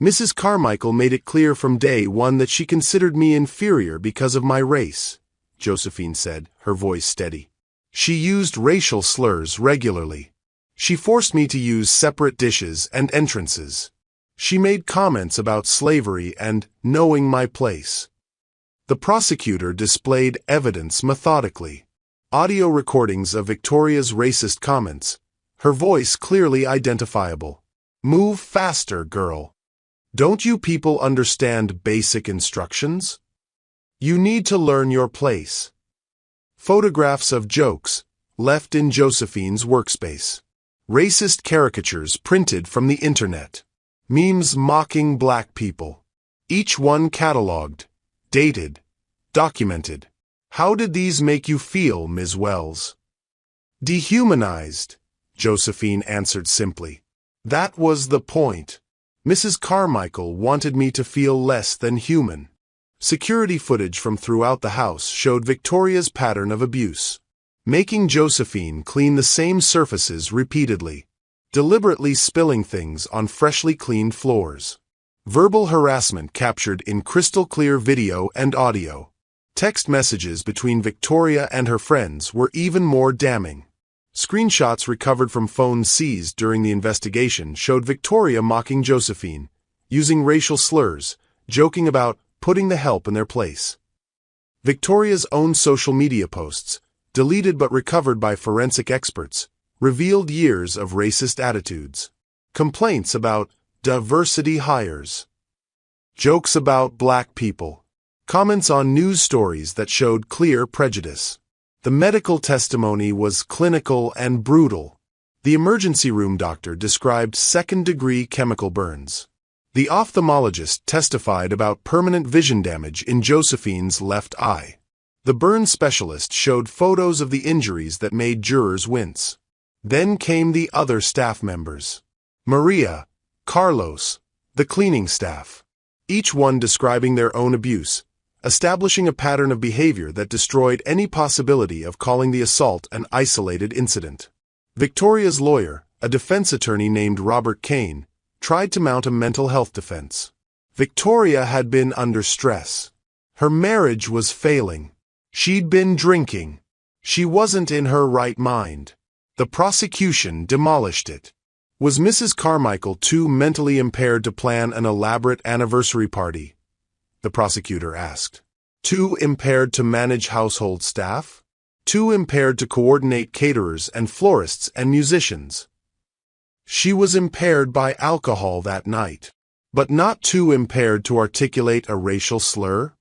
Speaker 1: Mrs. Carmichael made it clear from day 1 that she considered me inferior because of my race, Josephine said, her voice steady. She used racial slurs regularly. She forced me to use separate dishes and entrances. She made comments about slavery and knowing my place. The prosecutor displayed evidence methodically. Audio recordings of Victoria's racist comments, her voice clearly identifiable. Move faster, girl. Don't you people understand basic instructions? You need to learn your place. Photographs of jokes left in Josephine's workspace. Racist caricatures printed from the internet. Memes mocking black people. Each one catalogued, dated, documented. How did these make you feel, Ms. Wells? Dehumanized, Josephine answered simply. That was the point. Mrs. Carmichael wanted me to feel less than human. Security footage from throughout the house showed Victoria's pattern of abuse. Making Josephine clean the same surfaces repeatedly. Deliberately spilling things on freshly cleaned floors. Verbal harassment captured in crystal-clear video and audio. Text messages between Victoria and her friends were even more damning. Screenshots recovered from phones seized during the investigation showed Victoria mocking Josephine, using racial slurs, joking about putting the help in their place. Victoria's own social media posts, deleted but recovered by forensic experts, revealed years of racist attitudes. Complaints about diversity hires. Jokes about black people. Comments on news stories that showed clear prejudice. The medical testimony was clinical and brutal. The emergency room doctor described second-degree chemical burns. The ophthalmologist testified about permanent vision damage in Josephine's left eye. The burn specialist showed photos of the injuries that made jurors wince. Then came the other staff members. Maria, Carlos, the cleaning staff. Each one describing their own abuse, establishing a pattern of behavior that destroyed any possibility of calling the assault an isolated incident. Victoria's lawyer, a defense attorney named Robert Kane, tried to mount a mental health defense. Victoria had been under stress. Her marriage was failing. She'd been drinking. She wasn't in her right mind. The prosecution demolished it. Was Mrs. Carmichael too mentally impaired to plan an elaborate anniversary party? The prosecutor asked. Too impaired to manage household staff? Too impaired to coordinate caterers and florists and musicians? She was impaired by alcohol that night, but not too impaired to articulate a racial slur?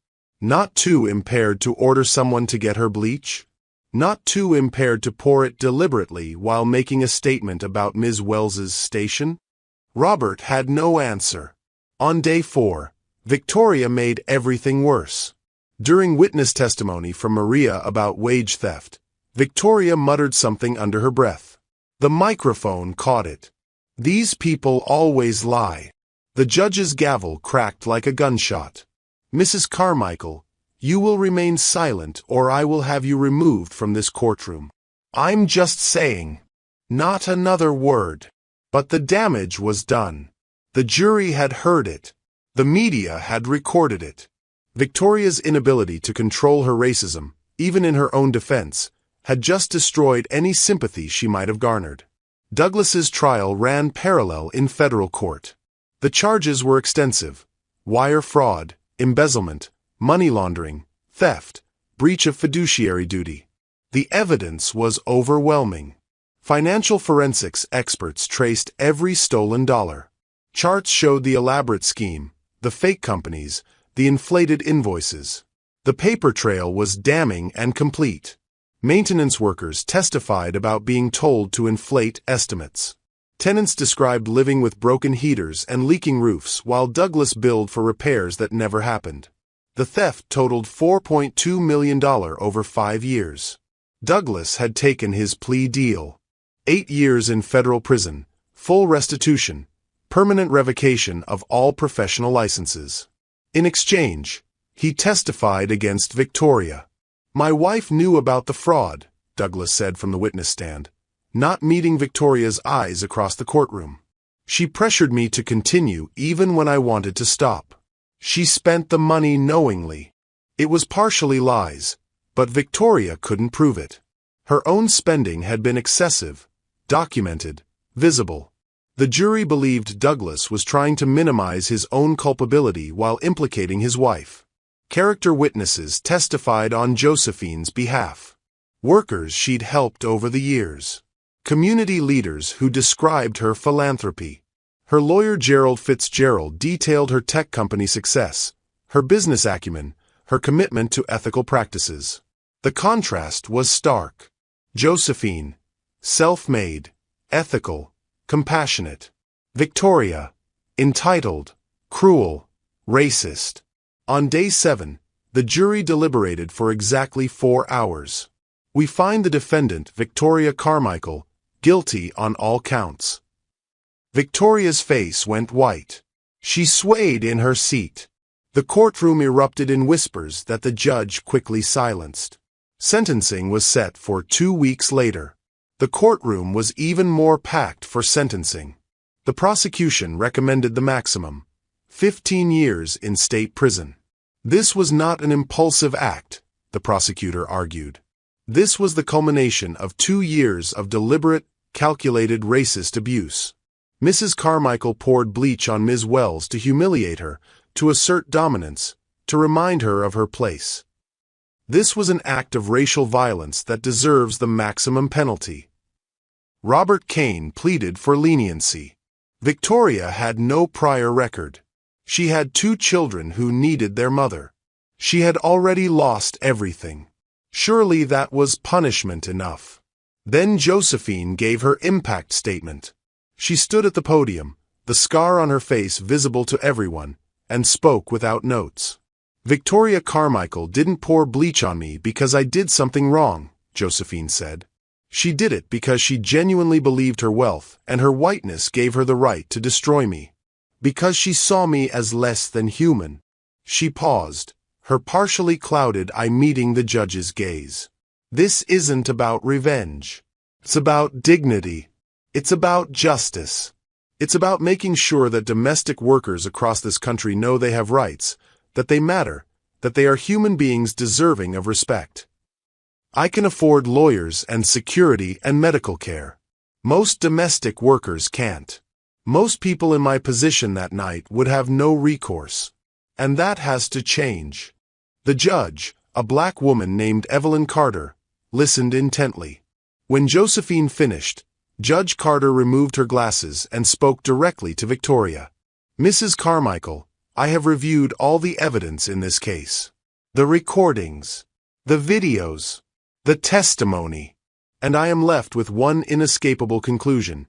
Speaker 1: Not too impaired to order someone to get her bleach? Not too impaired to pour it deliberately while making a statement about Ms. Wells's station? Robert had no answer. On day 4, Victoria made everything worse. During witness testimony from Maria about wage theft, Victoria muttered something under her breath. The microphone caught it. These people always lie. The judge's gavel cracked like a gunshot. Mrs. Carmichael, you will remain silent or I will have you removed from this courtroom. I'm just saying. Not another word. But the damage was done. The jury had heard it. The media had recorded it. Victoria's inability to control her racism, even in her own defense, had just destroyed any sympathy she might have garnered. Douglas's trial ran parallel in federal court. The charges were extensive: wire fraud, embezzlement, money laundering, theft, breach of fiduciary duty. The evidence was overwhelming. Financial forensics experts traced every stolen dollar. Charts showed the elaborate scheme, the fake companies, the inflated invoices. The paper trail was damning and complete. Maintenance workers testified about being told to inflate estimates. Tenants described living with broken heaters and leaking roofs while Douglas billed for repairs that never happened. The theft totaled $4.2 million over 5 years. Douglas had taken his plea deal. 8 years in federal prison, full restitution, permanent revocation of all professional licenses. In exchange, he testified against Victoria. My wife knew about the fraud, Douglas said from the witness stand, not meeting Victoria's eyes across the courtroom. She pressured me to continue even when I wanted to stop. She spent the money knowingly. It was partially lies, but Victoria couldn't prove it. Her own spending had been excessive, documented, visible. The jury believed Douglas was trying to minimize his own culpability while implicating his wife. Character witnesses testified on Josephine's behalf. Workers she'd helped over the years. Community leaders who described her philanthropy. Her lawyer Gerald Fitzgerald detailed her tech company success, her business acumen, her commitment to ethical practices. The contrast was stark. Josephine, self-made, ethical, compassionate. Victoria, entitled, cruel, racist. On day 7, the jury deliberated for exactly 4 hours. We find the defendant, Victoria Carmichael, guilty on all counts. Victoria's face went white. She swayed in her seat. The courtroom erupted in whispers that the judge quickly silenced. Sentencing was set for 2 weeks later. The courtroom was even more packed for sentencing. The prosecution recommended the maximum, 15 years in state prison. This was not an impulsive act, the prosecutor argued. This was the culmination of 2 years of deliberate, calculated racist abuse. Mrs. Carmichael poured bleach on Ms. Wells to humiliate her, to assert dominance, to remind her of her place. This was an act of racial violence that deserves the maximum penalty. Robert Kane pleaded for leniency. Victoria had no prior record. She had 2 children who needed their mother. She had already lost everything. Surely that was punishment enough. Then Josephine gave her impact statement. She stood at the podium, the scar on her face visible to everyone, and spoke without notes. Victoria Carmichael didn't pour bleach on me because I did something wrong, Josephine said. She did it because she genuinely believed her wealth and her whiteness gave her the right to destroy me. Because she saw me as less than human. She paused, her partially clouded eye meeting the judge's gaze. This isn't about revenge. It's about dignity. It's about justice. It's about making sure that domestic workers across this country know they have rights, that they matter, that they are human beings deserving of respect. I can afford lawyers and security and medical care. Most domestic workers can't. Most people in my position that night would have no recourse. And that has to change. The judge, a black woman named Evelyn Carter, listened intently. When Josephine finished, Judge Carter removed her glasses and spoke directly to Victoria. Mrs. Carmichael, I have reviewed all the evidence in this case. The recordings, the videos, the testimony, and I am left with one inescapable conclusion.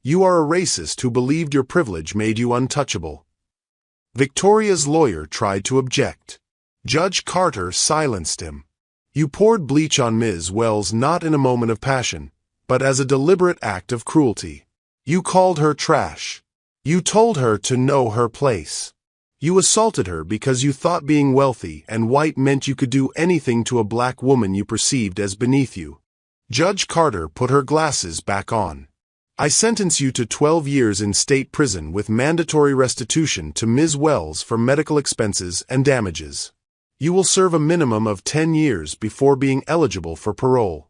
Speaker 1: You are a racist who believed your privilege made you untouchable. Victoria's lawyer tried to object. Judge Carter silenced him. You poured bleach on Ms. Wells not in a moment of passion, but as a deliberate act of cruelty. You called her trash. You told her to know her place. You assaulted her because you thought being wealthy and white meant you could do anything to a black woman you perceived as beneath you. Judge Carter put her glasses back on. I sentence you to 12 years in state prison with mandatory restitution to Ms. Wells for medical expenses and damages. You will serve a minimum of 10 years before being eligible for parole.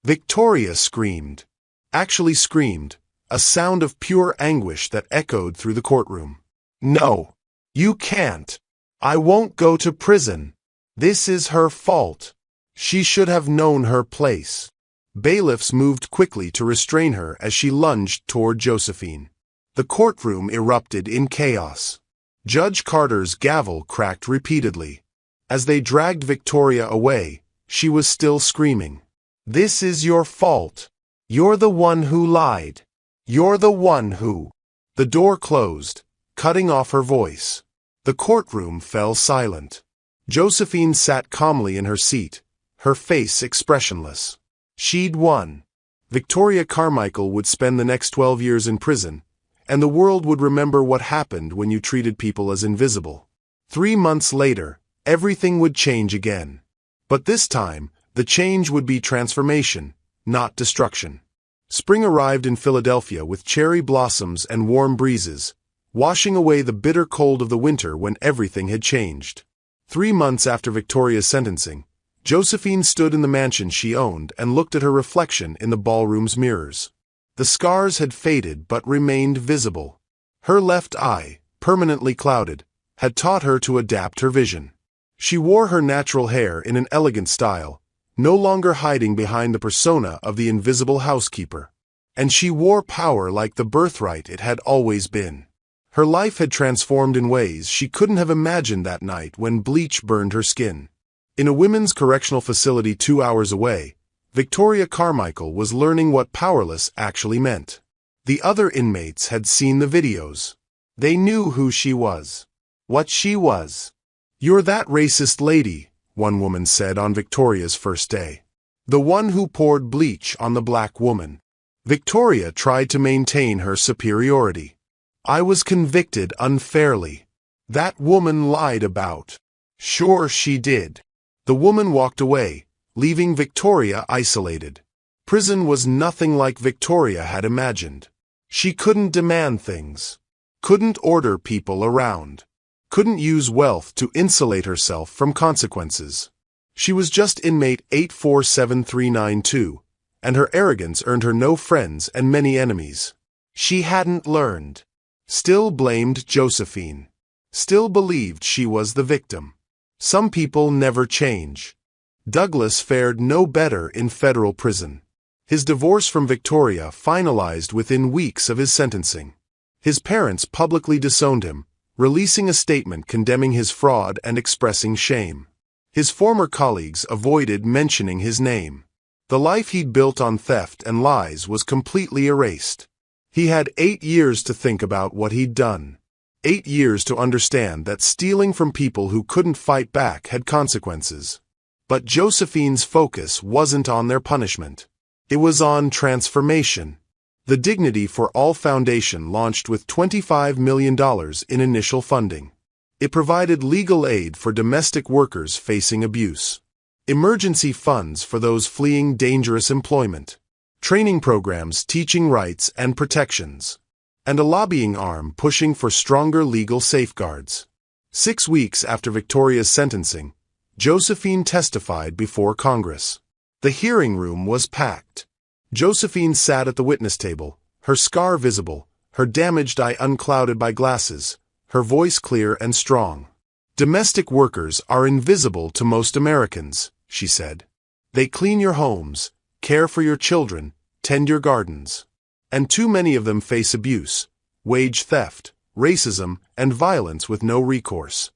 Speaker 1: Victoria screamed. Actually screamed, a sound of pure anguish that echoed through the courtroom. No, you can't. I won't go to prison. This is her fault. She should have known her place. Bailiffs moved quickly to restrain her as she lunged toward Josephine. The courtroom erupted in chaos. Judge Carter's gavel cracked repeatedly. As they dragged Victoria away, she was still screaming. This is your fault. You're the one who lied. You're the one who... The door closed, cutting off her voice. The courtroom fell silent. Josephine sat calmly in her seat, her face expressionless. She'd won. Victoria Carmichael would spend the next 12 years in prison, and the world would remember what happened when you treated people as invisible. 3 months later, everything would change again. But this time, the change would be transformation, not destruction. Spring arrived in Philadelphia with cherry blossoms and warm breezes, washing away the bitter cold of the winter when everything had changed. 3 months after Victoria's sentencing, Josephine stood in the mansion she owned and looked at her reflection in the ballroom's mirrors. The scars had faded but remained visible. Her left eye, permanently clouded, had taught her to adapt her vision. She wore her natural hair in an elegant style, no longer hiding behind the persona of the invisible housekeeper. And she wore power like the birthright it had always been. Her life had transformed in ways she couldn't have imagined that night when bleach burned her skin. In a women's correctional facility 2 hours away, Victoria Carmichael was learning what powerless actually meant. The other inmates had seen the videos. They knew who she was. What she was. "You're that racist lady," one woman said on Victoria's first day. "The one who poured bleach on the black woman." Victoria tried to maintain her superiority. "I was convicted unfairly. That woman lied about." "Sure she did." The woman walked away, leaving Victoria isolated. Prison was nothing like Victoria had imagined. She couldn't demand things. Couldn't order people around. Couldn't use wealth to insulate herself from consequences. She was just inmate 847392, and her arrogance earned her no friends and many enemies. She hadn't learned. Still blamed Josephine. Still believed she was the victim. Some people never change. Douglas fared no better in federal prison. His divorce from Victoria finalized within weeks of his sentencing. His parents publicly disowned him, releasing a statement condemning his fraud and expressing shame. His former colleagues avoided mentioning his name. The life he'd built on theft and lies was completely erased. He had 8 years to think about what he'd done. 8 years to understand that stealing from people who couldn't fight back had consequences. But Josephine's focus wasn't on their punishment. It was on transformation. The Dignity for All Foundation launched with $25 million in initial funding. It provided legal aid for domestic workers facing abuse, emergency funds for those fleeing dangerous employment, training programs teaching rights and protections, and a lobbying arm pushing for stronger legal safeguards. 6 weeks after Victoria's sentencing, Josephine testified before Congress. The hearing room was packed. Josephine sat at the witness table, her scar visible, her damaged eye unclouded by glasses, her voice clear and strong. "Domestic workers are invisible to most Americans," she said. "They clean your homes, care for your children, tend your gardens. And too many of them face abuse, wage theft, racism, and violence with no recourse."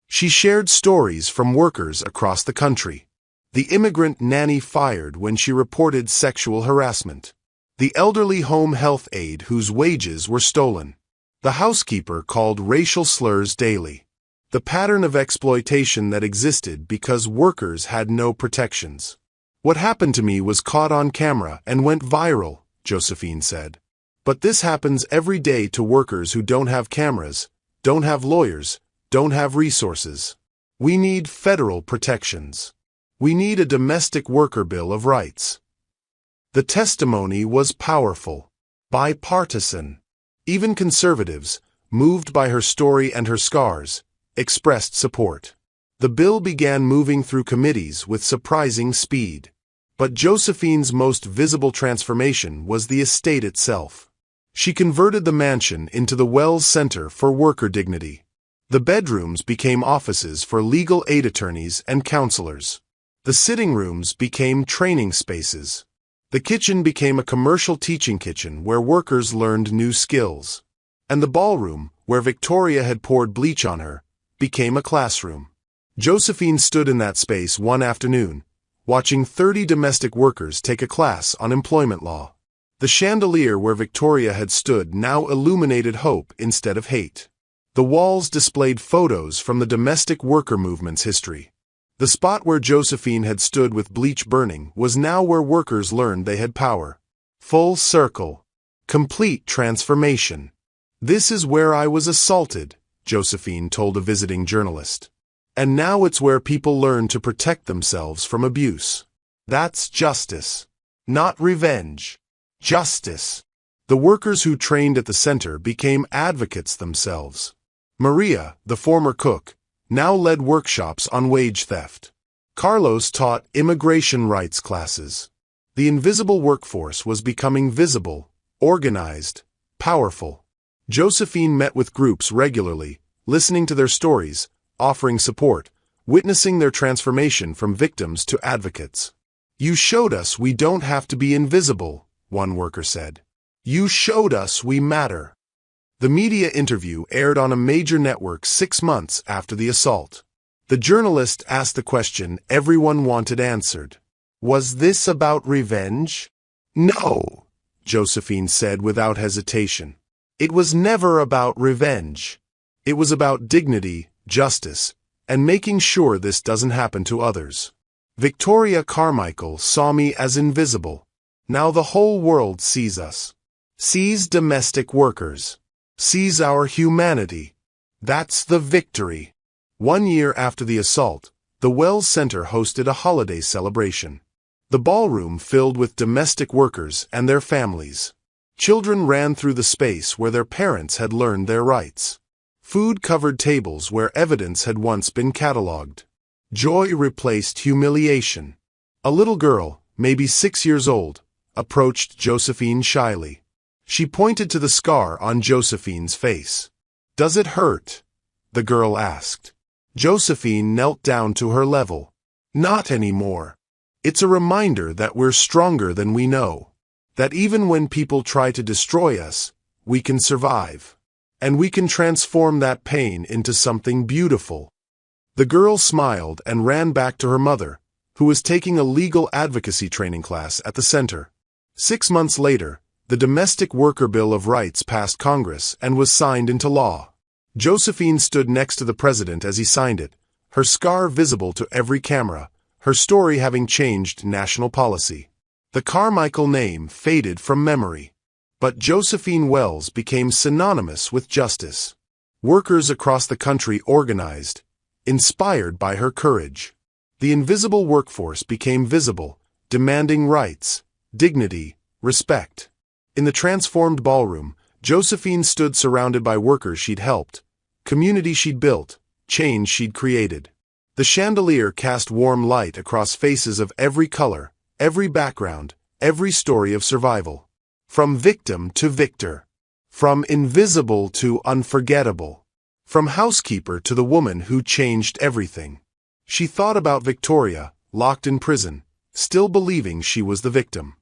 Speaker 1: She shared stories from workers across the country. The immigrant nanny fired when she reported sexual harassment. The elderly home health aide whose wages were stolen. The housekeeper called racial slurs daily. The pattern of exploitation that existed because workers had no protections. "What happened to me was caught on camera and went viral," Josephine said. "But this happens every day to workers who don't have cameras, don't have lawyers, don't have resources. We need federal protections. We need a domestic worker bill of rights." The testimony was powerful, bipartisan. Even conservatives, moved by her story and her scars, expressed support. The bill began moving through committees with surprising speed. But Josephine's most visible transformation was the estate itself. She converted the mansion into the Wells Center for Worker Dignity. The bedrooms became offices for legal aid attorneys and counselors. The sitting rooms became training spaces. The kitchen became a commercial teaching kitchen where workers learned new skills. And the ballroom, where Victoria had poured bleach on her, became a classroom. Josephine stood in that space one afternoon, watching 30 domestic workers take a class on employment law. The chandelier where Victoria had stood now illuminated hope instead of hate. The walls displayed photos from the domestic worker movement's history. The spot where Josephine had stood with bleach burning was now where workers learned they had power. Full circle. Complete transformation. "This is where I was assaulted," Josephine told a visiting journalist. "And now it's where people learn to protect themselves from abuse. That's justice. Not revenge. Justice." The workers who trained at the center became advocates themselves. Maria, the former cook, now led workshops on wage theft. Carlos taught immigration rights classes. The invisible workforce was becoming visible, organized, powerful. Josephine met with groups regularly, listening to their stories, offering support, witnessing their transformation from victims to advocates. "You showed us we don't have to be invisible," one worker said. "You showed us we matter." The media interview aired on a major network 6 months after the assault. The journalist asked the question everyone wanted answered. Was this about revenge? No, Josephine said without hesitation. It was never about revenge. It was about dignity, justice, and making sure this doesn't happen to others. Victoria Carmichael saw me as invisible. Now the whole world sees us. Sees domestic workers. Sees our humanity. That's the victory. 1 year after the assault, the Wells Center hosted a holiday celebration. The ballroom filled with domestic workers and their families. Children ran through the space where their parents had learned their rights. Food covered tables where evidence had once been catalogued. Joy replaced humiliation. A little girl, maybe 6 years old, approached Josephine shyly. She pointed to the scar on Josephine's face. Does it hurt? The girl asked. Josephine knelt down to her level. Not anymore. It's a reminder that we're stronger than we know. That even when people try to destroy us, we can survive. And we can transform that pain into something beautiful. The girl smiled and ran back to her mother, who was taking a legal advocacy training class at the center. 6 months later, the Domestic Worker Bill of Rights passed Congress and was signed into law. Josephine stood next to the president as he signed it, her scar visible to every camera, her story having changed national policy. The Carmichael name faded from memory. But Josephine Wells became synonymous with justice. Workers across the country organized, inspired by her courage. The invisible workforce became visible, demanding rights, dignity, respect. In the transformed ballroom, Josephine stood surrounded by workers she'd helped, community she'd built, change she'd created. The chandelier cast warm light across faces of every color, every background, every story of survival. From victim to victor. From invisible to unforgettable. From housekeeper to the woman who changed everything. She thought about Victoria, locked in prison, still believing she was the victim.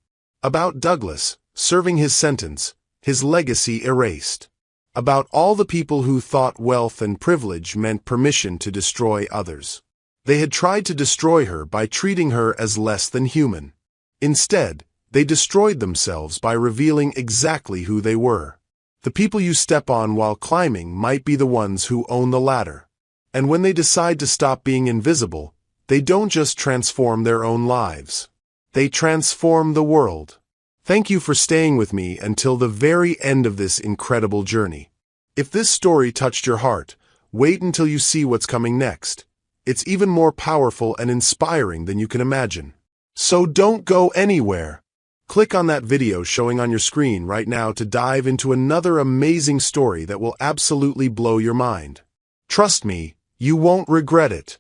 Speaker 1: About Douglas, serving his sentence, his legacy erased. About all the people who thought wealth and privilege meant permission to destroy others. They had tried to destroy her by treating her as less than human. Instead, they destroyed themselves by revealing exactly who they were. The people you step on while climbing might be the ones who own the ladder. And when they decide to stop being invisible, they don't just transform their own lives. They transform the world. Thank you for staying with me until the very end of this incredible journey. If this story touched your heart, wait until you see what's coming next. It's even more powerful and inspiring than you can imagine. So don't go anywhere. Click on that video showing on your screen right now to dive into another amazing story that will absolutely blow your mind. Trust me, you won't regret it.